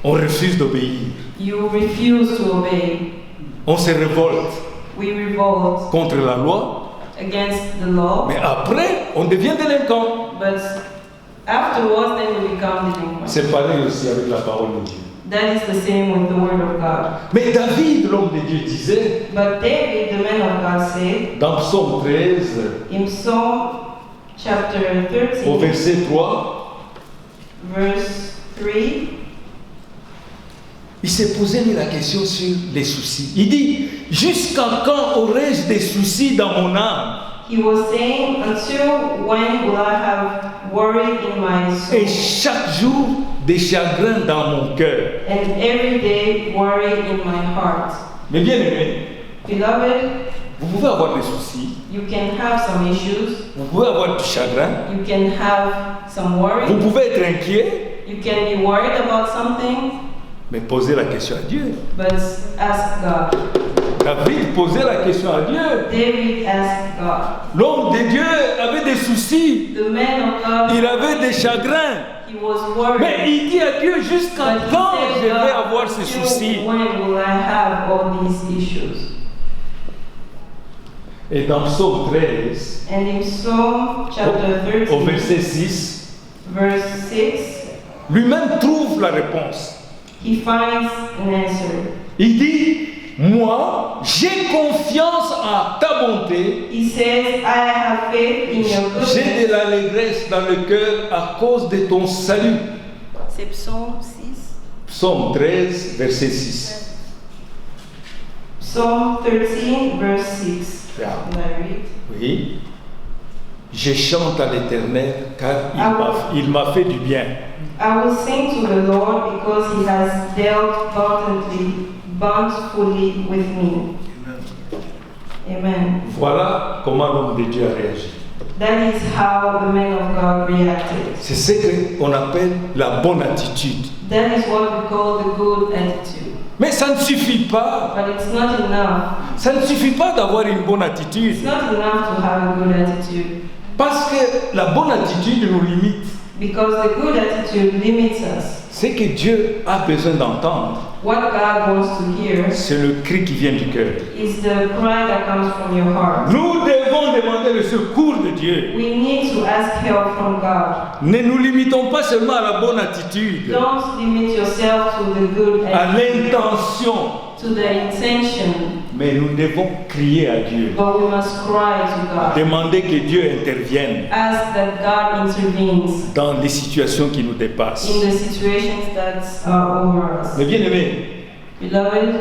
On refuse d'obéir. You refuse to obey. On se révolte We revolt contre la loi. against the law. Mais après, on devient délinquant. But afterwards, then we become delinquent. C'est pareil aussi avec la parole de Dieu. That is the same with the word of God. Mais David, l'homme de Dieu, disait But David, the man of God, said dans Psaume 13, in Psalm chapter au 13, verset 3, verse 3. Il s'est posé la question sur les soucis. Il dit, jusqu'à quand aurai-je des soucis dans mon âme? He was saying, until when will I have worry in my Et soul? chaque jour, des chagrins dans mon cœur. And every day worry in my heart. Mais bien aimé, Beloved, vous pouvez avoir des soucis, you can have some issues, vous pouvez avoir du chagrin, you can have some vous worry, pouvez être inquiet, you can be worried about something, mais posez la question à Dieu. but ask God. David posait la question à Dieu. David asked God. L'homme de Dieu avait des soucis, The man of God, il avait des chagrins. he was worried. Mais il dit à Dieu, jusqu'à But he quand said, je vais God, avoir ces until soucis? when will I have all these issues? Et dans Psaume 13, And in Psalm chapter au 13, verset 6, verse 6, lui-même trouve la réponse. he finds an answer. Il dit, moi, j'ai confiance à ta bonté, He says, I have faith in your j'ai goodness. de l'allégresse dans le cœur à cause de ton salut. C'est Psalm 6. Psaume 13, verset 6. Psalm 13, verse 6. Yeah. Will I read? Oui. Je chante à l'Éternel car il m'a fait du bien. I will sing to the Lord because he has dealt bountifully with me. Amen. Voilà comment l'homme de Dieu a réagi. That is how the man of God reacted. C'est ce qu'on appelle la bonne attitude. That is what we call the good attitude. Mais ça ne suffit pas. But it's not enough. Ça ne suffit pas d'avoir une bonne attitude. It's not enough to have a good attitude. Parce que la bonne attitude nous limite. Because the good attitude limits us. Ce que Dieu a besoin d'entendre, What God wants to hear c'est le cri qui vient du cœur. is the cry that comes from your heart. Nous devons demander le secours de Dieu. We need to ask help from God. Ne nous limitons pas seulement à la bonne attitude, Don't limit yourself to the good à attitude, l'intention, to the intention, mais nous devons crier à Dieu. but we must cry to God. Demander que Dieu intervienne Ask that God intervenes dans les situations qui nous dépassent. in the situations that are over us. Mais bien aimé, Beloved,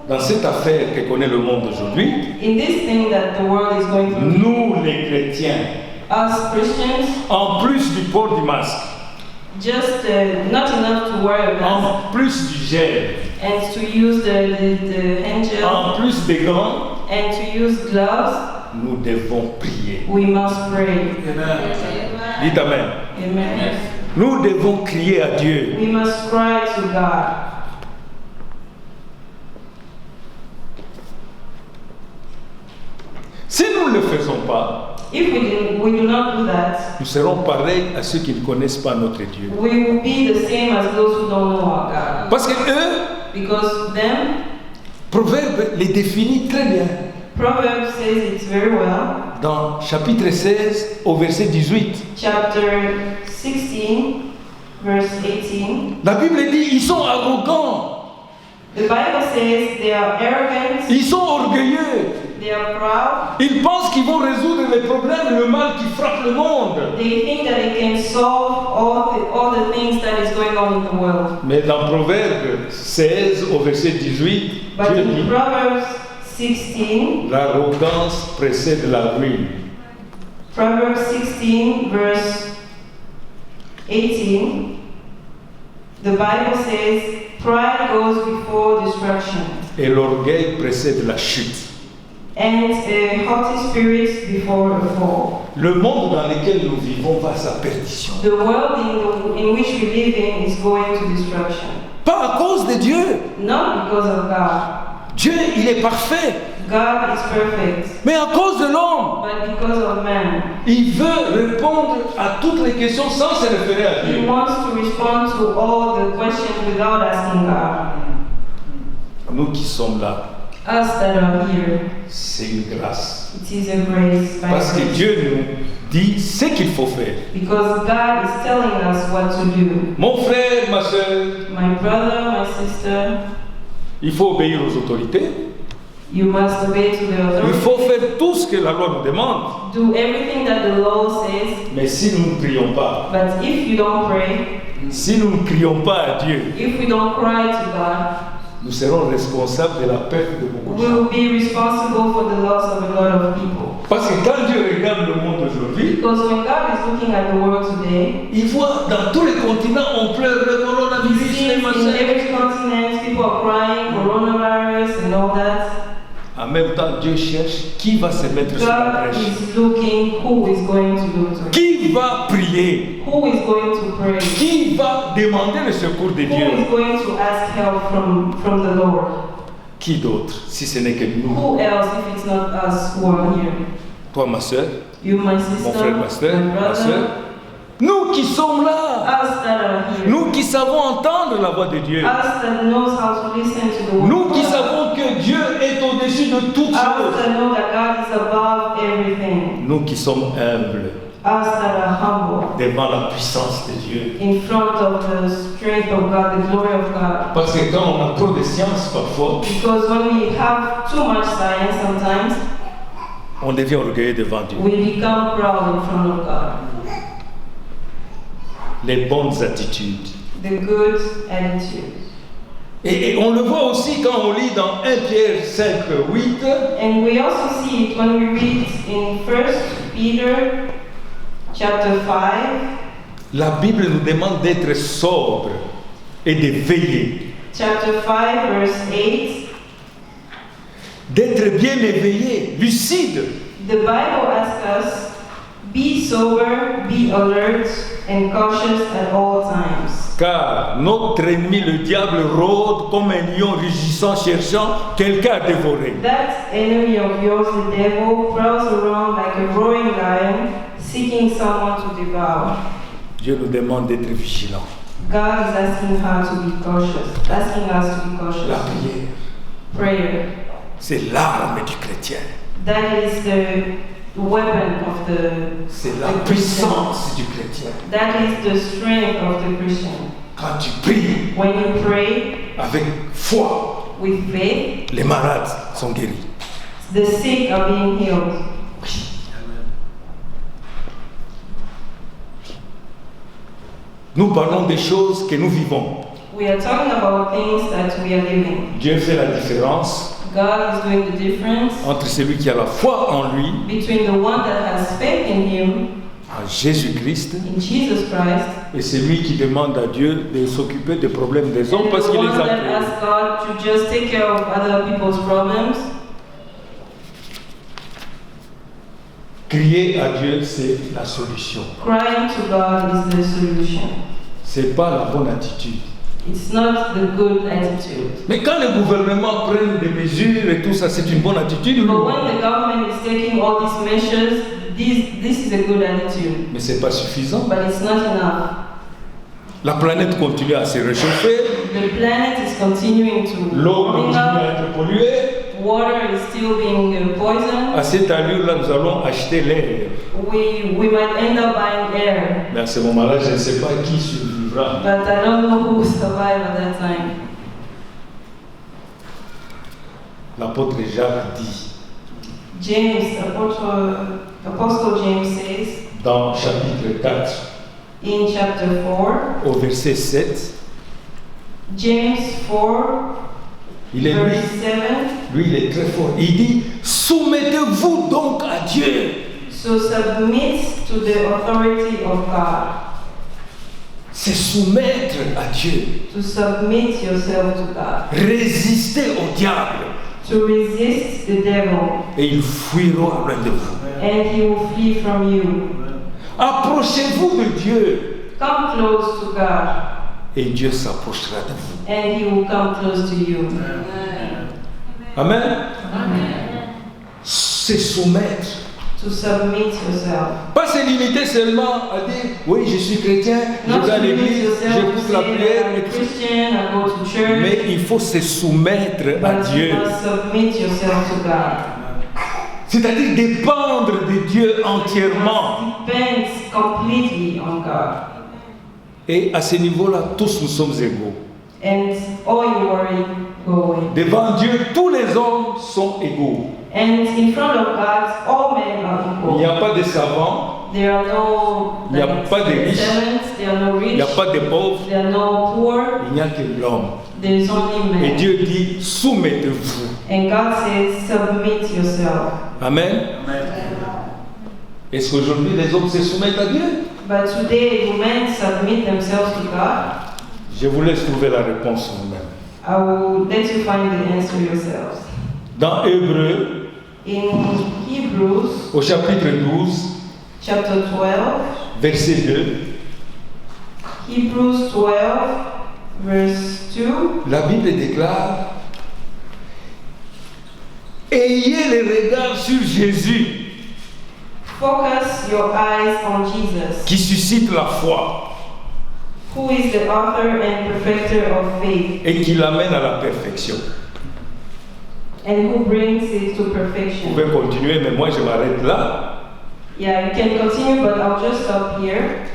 dans cette affaire que connaît le monde aujourd'hui, in this thing that the world is going through, nous les chrétiens, us Christians, en plus du port du masque, just not enough to wear a mask en plus du gel, and to use the hand gel en plus des gants, and to use gloves, nous devons prier. we must pray. Dites Amen. Amen. Nous devons crier à Dieu. We must cry to God. Si nous ne le faisons pas, If we do not do that, nous serons pareils à ceux qui ne connaissent pas notre Dieu. we will be the same as those who don't know our God. Parce que eux, Because them, Proverbe les définit très bien. Proverbs says it very well. Dans chapitre 16 au verset 18. Chapter 16, verse 18. La Bible dit, ils sont arrogants, The Bible says they are arrogant, ils sont orgueilleux. they are proud, Ils pensent qu'ils vont résoudre les problèmes et le mal qui frappe le monde. they think that they can solve all the things that is going on in the world. Mais dans Proverbe 16 au verset 18, But Dieu in dit, Proverbs 16, l'arrogance précède la ruine. Proverbs 16, verse 18, the Bible says, pride goes before destruction, Et l'orgueil précède la chute. and a haughty spirit before a fall. Le monde dans lequel nous vivons va à sa perdition. The world in which we live in is going to destruction. Pas à cause de Dieu. Not because of God. Dieu, il est parfait. God is perfect, Mais à cause de l'homme, but because of man. il veut répondre à toutes les questions sans se référer à He Dieu. wants to respond to all the questions without asking God. Nous qui sommes là, Us that are here, c'est une grâce. it is a grace by Parce que grace. Dieu nous dit ce qu'il faut faire. Because God is telling us what to do. Mon frère, ma soeur, My brother, my sister, il faut obéir aux autorités. You must obey to the Il authority. faut faire tout ce que la loi nous demande. Do everything that the law says. Mais si nous ne prions pas, But if you don't pray, si nous ne crions pas à Dieu, if we don't cry to God, nous serons responsables de la perte de beaucoup de we gens. will be responsible for the loss of a lot of people. Parce que quand Dieu regarde le monde aujourd'hui, Because when God is looking at the world today, il voit dans tous les continents, on pleure le He coronavirus, sees les in machins. every continent people are crying, coronavirus and all that. En même temps, Dieu cherche qui va se mettre sur la God brèche. is looking who is going to do it. Qui va prier? Who is going to pray? Qui va demander le secours de Who Dieu? is going to ask help from the Lord? Qui d'autre, si ce n'est que nous? Who else if it's not us who are here? Toi, ma soeur, You, my mon sister, frère, ma soeur, my ma brother, soeur. Nous qui sommes là, us that are here, nous qui savons entendre la voix de Dieu, us that knows how to listen to the word nous of qui God, savons que Dieu est au-dessus de toutes us choses, that know that God is above everything, nous qui sommes humbles us that are humble devant la puissance de Dieu. in front of the strength of God, the glory of God. Parce que quand on a trop de science parfois, Because when we have too much science sometimes, on devient orgueilleux devant Dieu. we become proud in front of God. Les bonnes attitudes. The good attitude. Et on le voit aussi quand on lit dans 1 Pierre 5, 8. And we also see it when we read in 1 Peter chapter 5, La Bible nous demande d'être sobre et de veiller. chapter 5, verse 8. D'être bien éveillé, lucide. The Bible asks us, be sober, be alert, and cautious at all times. Car notre ennemi, le diable, rôde comme un lion rugissant, cherchant quelqu'un à dévorer. That enemy of yours, the devil, prowls around like a roaring lion, seeking someone to devour. Dieu nous demande d'être vigilants. God is asking her to be cautious, asking us to be La cautious. prière, Prayer. c'est l'arme du chrétien. That is the weapon of C'est the la Christian. puissance du chrétien. That is the strength of the Christian. Quand tu pries When you pray avec foi, with faith, les malades sont guéris. the sick are being healed. Nous parlons des choses que nous vivons. We are talking about things that we are living. Dieu fait la différence God is doing the difference entre celui qui a la foi en lui, between the one that has faith in Him, en Jésus-Christ, in Jesus Christ, et celui qui demande à Dieu de s'occuper des problèmes des hommes and parce the qu'il les one a that créés. asks God to just take care of other people's problems. Crier à Dieu, c'est la solution. Crying to God is the solution. C'est pas la bonne attitude. It's not the good attitude. Mais quand le gouvernement prend des mesures et tout ça, c'est une bonne attitude. But when the government is taking all these measures, this is a good attitude. Mais c'est pas suffisant. But it's not enough. La planète continue à se réchauffer, The planet is continuing to l'eau warming continue à up. être polluée. Water is still being poisoned. À cette allure-là, nous allons acheter l'air. We might end up buying air. Mais à ce moment-là, je ne sais pas qui survivra. But I don't know who will survive at that time. L'apôtre Jacques dit Apostle James says dans chapitre 4, in chapter 4, au verset 7, James 4, il est verse 7. lui, il est très fort. Il dit, soumettez-vous donc à Dieu. So submit to the authority of God. C'est soumettre à Dieu. To submit yourself to God. Résister au diable. To resist the devil. Et il fuira loin de vous. And he will flee from you. Approchez-vous de Dieu. Come close to God. Et Dieu s'approchera de vous. And he will come close to you. Amen. Amen. C'est soumettre. To submit yourself. Pas se limiter seulement à dire, oui, je suis chrétien, je Not vais à to limit l'église, yourself to j'écoute la say prière. that I'm et a tout ça. Christian, I go to church. Mais il faut se soumettre à But Dieu. you must submit yourself to God. C'est-à-dire dépendre de Dieu entièrement. Depends completely on God. Et à ce niveau-là, tous nous sommes égaux. and all your worry go away. Devant Dieu, tous les hommes sont égaux. And in front of God, all men are Il n'y equal. a pas de savants, There are no Il n'y a pas de riches. servants, there are no il n'y a rich, pas de pauvres, there are no poor, il n'y a que l'homme. there is only Et man. Dieu dit, soumettez-vous. And God says, submit yourself. Amen. Est-ce qu'aujourd'hui les hommes se soumettent à Dieu? But today, do men submit themselves to God? Je vous laisse trouver la réponse vous-même. I will let you find the answer yourselves. Dans Hébreux, In Hebrews au chapitre 12, chapter 12, verset 2, Hebrews 12, verse 2, la Bible déclare: ayez les regards sur Jésus focus your eyes on Jesus, qui suscite la foi who is the author and perfecter of faith, et qui l'amène à la perfection. and who brings it to Vous perfection. pouvez continuer, mais moi je m'arrête là. Yeah, you can continue, but I'll just stop here.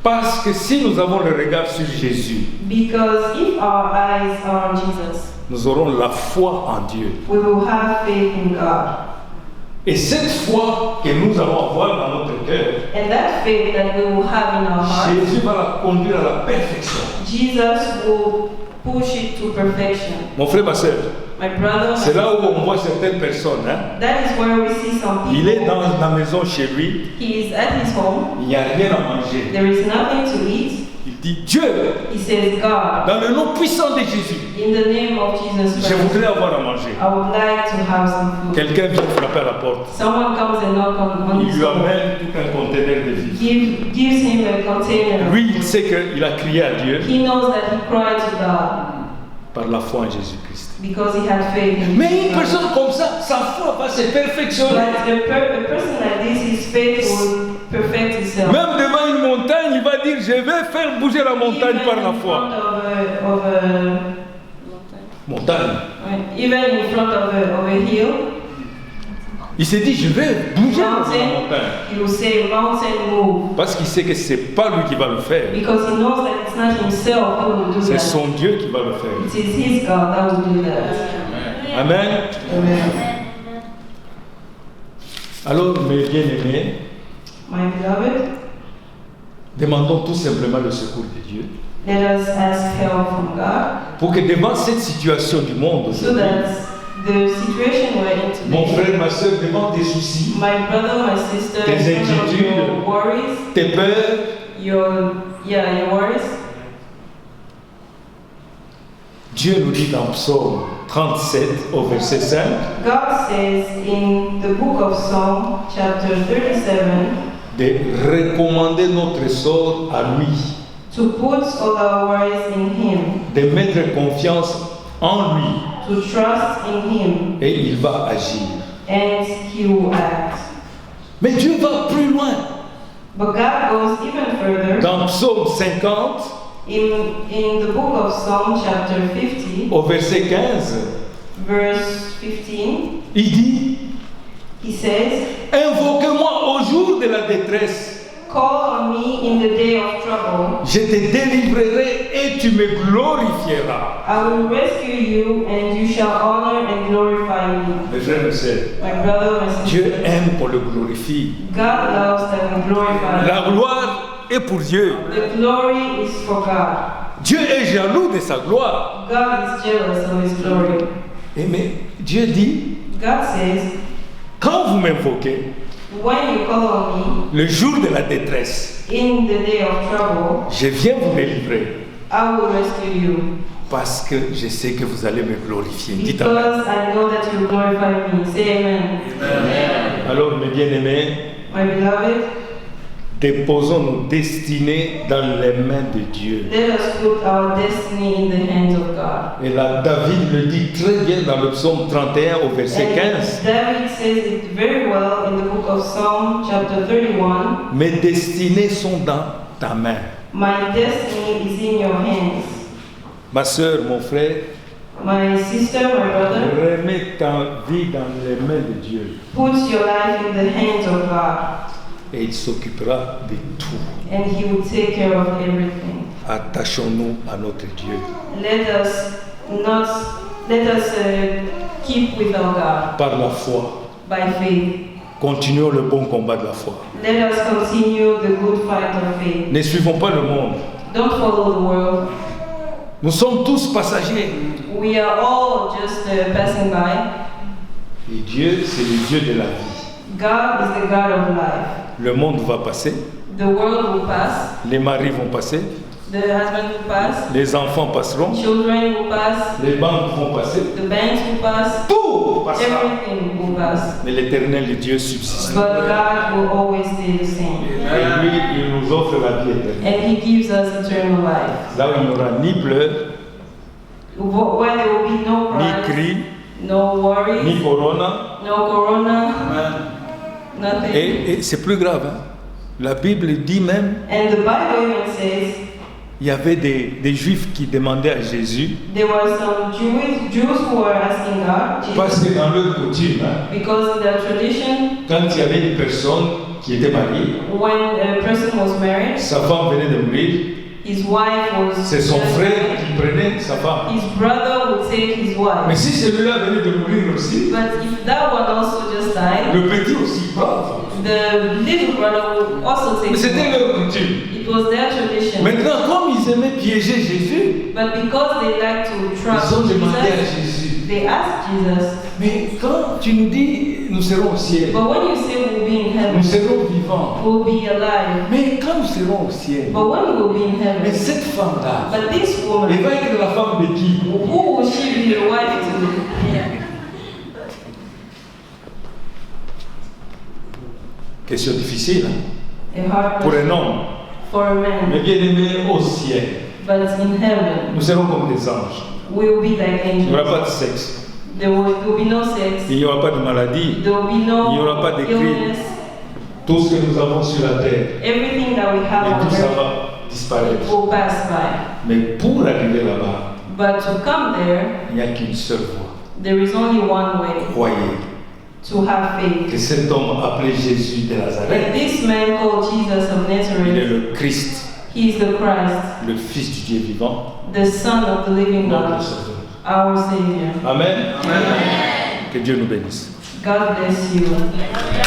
Parce que si nous avons le regard sur Jésus, Because if our eyes are on Jesus, nous aurons la foi en Dieu. we will have faith in God. Et cette foi que nous allons avoir dans notre cœur, And that faith that we will have in our heart, Jésus va la conduire à la perfection. Jesus will push it to perfection. Mon frère, ma soeur, My brother, c'est là où on voit certaines personnes. Hein? that is where we see some Il est people. dans la maison chez lui, He is at his home. il n'y a rien à manger. There is nothing to eat. Il dit: Dieu, He says, God, dans le nom puissant de Jésus, in the name of Jesus je Christ, voudrais avoir à manger. I would like to have some food. Quelqu'un vient frapper à la porte. Someone comes and knocks on Il his lui door. amène tout un conteneur de vie. Gives him a container. Lui, il sait qu'il a crié à Dieu He knows that he cried to God par la foi en Jésus-Christ. because he had faith in Mais une God. personne comme ça, sa foi va se perfectionner. But a person like this, his faith will perfect itself. Même devant une montagne, il va dire: je vais faire bouger la montagne Even par la in foi. front of Montagne. even in front of a hill, Il s'est dit: je vais bouger la mountain, montagne. he will say, mountain move. Parce qu'il sait que ce n'est pas lui qui va le faire. Because he knows that it's not himself who will do C'est that. son Dieu qui va le faire. It is his God that will do that. Amen. Amen. Alors, mes bien-aimés, My beloved, demandons tout simplement le secours de Dieu let us ask help from God pour que devant cette situation du monde so aujourd'hui, that the situation we're in mon today, frère, ma soeur, devant tes soucis, my brother, my sister, Tes in front of inquiétudes. your worries, tes peurs, your worries, Dieu nous dit dans Psaume 37 au verset 5, God says in the book of Psalm, chapter 37, de recommander notre sort à lui, to put all our worries in Him, de mettre confiance en lui, to trust in Him, et il va agir. and He will act. Mais Dieu va plus loin. But God goes even further. Dans Psaume 50, In the book of Psalm, chapter 50, au verset 15, verse 15, il dit: He says, invoque-moi au jour de la détresse, call on me in the day of trouble. je te délivrerai et tu me glorifieras. I will rescue you, and you shall honor and glorify me. Mes frères et sœurs, My brother, my Dieu sister, aime qu'on le glorifie. God loves that we glorify La Him. gloire est pour Dieu. The glory is for God. Dieu est jaloux de sa gloire. God is jealous of His glory. Et mais Dieu dit: God says, quand vous m'invoquez, when you call on me le jour de la détresse, in the day of trouble, je viens vous délivrer I will rescue you. parce que je sais que vous allez me glorifier. Dites amen. Because I know that you glorify me. Say amen. Alors, mes bien-aimés, My beloved, déposons nos destinées dans les mains de Dieu. let us put our destiny in the hands of God. Et là, David le dit très bien dans le psaume 31 au verset And 15. David says it very well in the book of Psalm, chapter 31. Mes destinées sont dans ta main. My destiny is in your hands. Ma soeur, mon frère, My sister, my brother, remets ta vie dans les mains de Dieu put your life in the hands of God, et il s'occupera de tout. and He will take care of everything. attachons-nous à notre Dieu. Let us keep with our God Par la foi, by faith. continuons le bon combat de la foi. Let us continue the good fight of faith. Ne suivons pas le monde. Don't follow the world. Nous sommes tous passagers. We are all just passing by. Et Dieu, c'est le Dieu de la vie. God is the God of life. Le monde va passer, The world will pass. les maris vont passer, The husband will pass. les enfants passeront, Children will pass. les banques vont passer, The banks will pass. tout passera. Everything will pass. Mais l'éternel Dieu subsiste. But God will always stay the same. Et lui, il nous offre la vie éternelle. And He gives us eternal life. Là où il n'y aura ni pleurs, Where there will be no ni cries, cris, no worries, ni corona. no corona, nothing. Et c'est plus grave. Hein? La Bible dit même, And the Bible even says il y avait des Juifs qui demandaient à Jésus, there were some Jews who were asking God, parce Jesus, que dans leur coutume, hein, because in their tradition, quand il y avait une personne qui était mariée, when a person was married, sa femme venait de mourir, his wife was c'est son just frère married. qui prenait sa femme. His brother would take his Mais wife. si celui-là venait de mourir aussi, But if that one also just died, le petit aussi, brave. the little brother would also take Mais his c'était wife. leur coutume. It was their tradition. Maintenant, comme ils aimaient piéger Jésus, But because they like to ils trust ont demandé à Jesus, Jésus, they asked Jesus, mais quand tu nous dis, nous serons au ciel, but when you say we'll be in nous heaven, serons vivants, we'll be alive. mais quand nous serons au ciel, But when we will be in mais heaven, cette femme-là, but this elle woman, va être la femme de qui? who will she be the wife to? Question difficile hein, A hard pour un question homme. for a man. Mais bien aimé au ciel, But in heaven, nous serons comme des anges. we will be like Il n'y aura angels. pas de sexe, There will be no sex. il n'y aura pas de maladie. There will be Il n'y no aura pas de cris. illness. Tout ce que nous avons sur la terre, Everything that we have et on tout ça earth va disparaître. will pass by. Mais pour arriver là-bas, But to come there, il n'y a qu'une seule voie. there is only one way Croyez to have faith. que cet homme appelé Jésus de And Nazareth, this man called Jesus of il est Nazareth, le Christ, he is the Christ, le Fils du Dieu vivant, the Son of the living notre God, Sauveur. our Savior. Amen. Amen. Que Dieu nous bénisse. God bless you.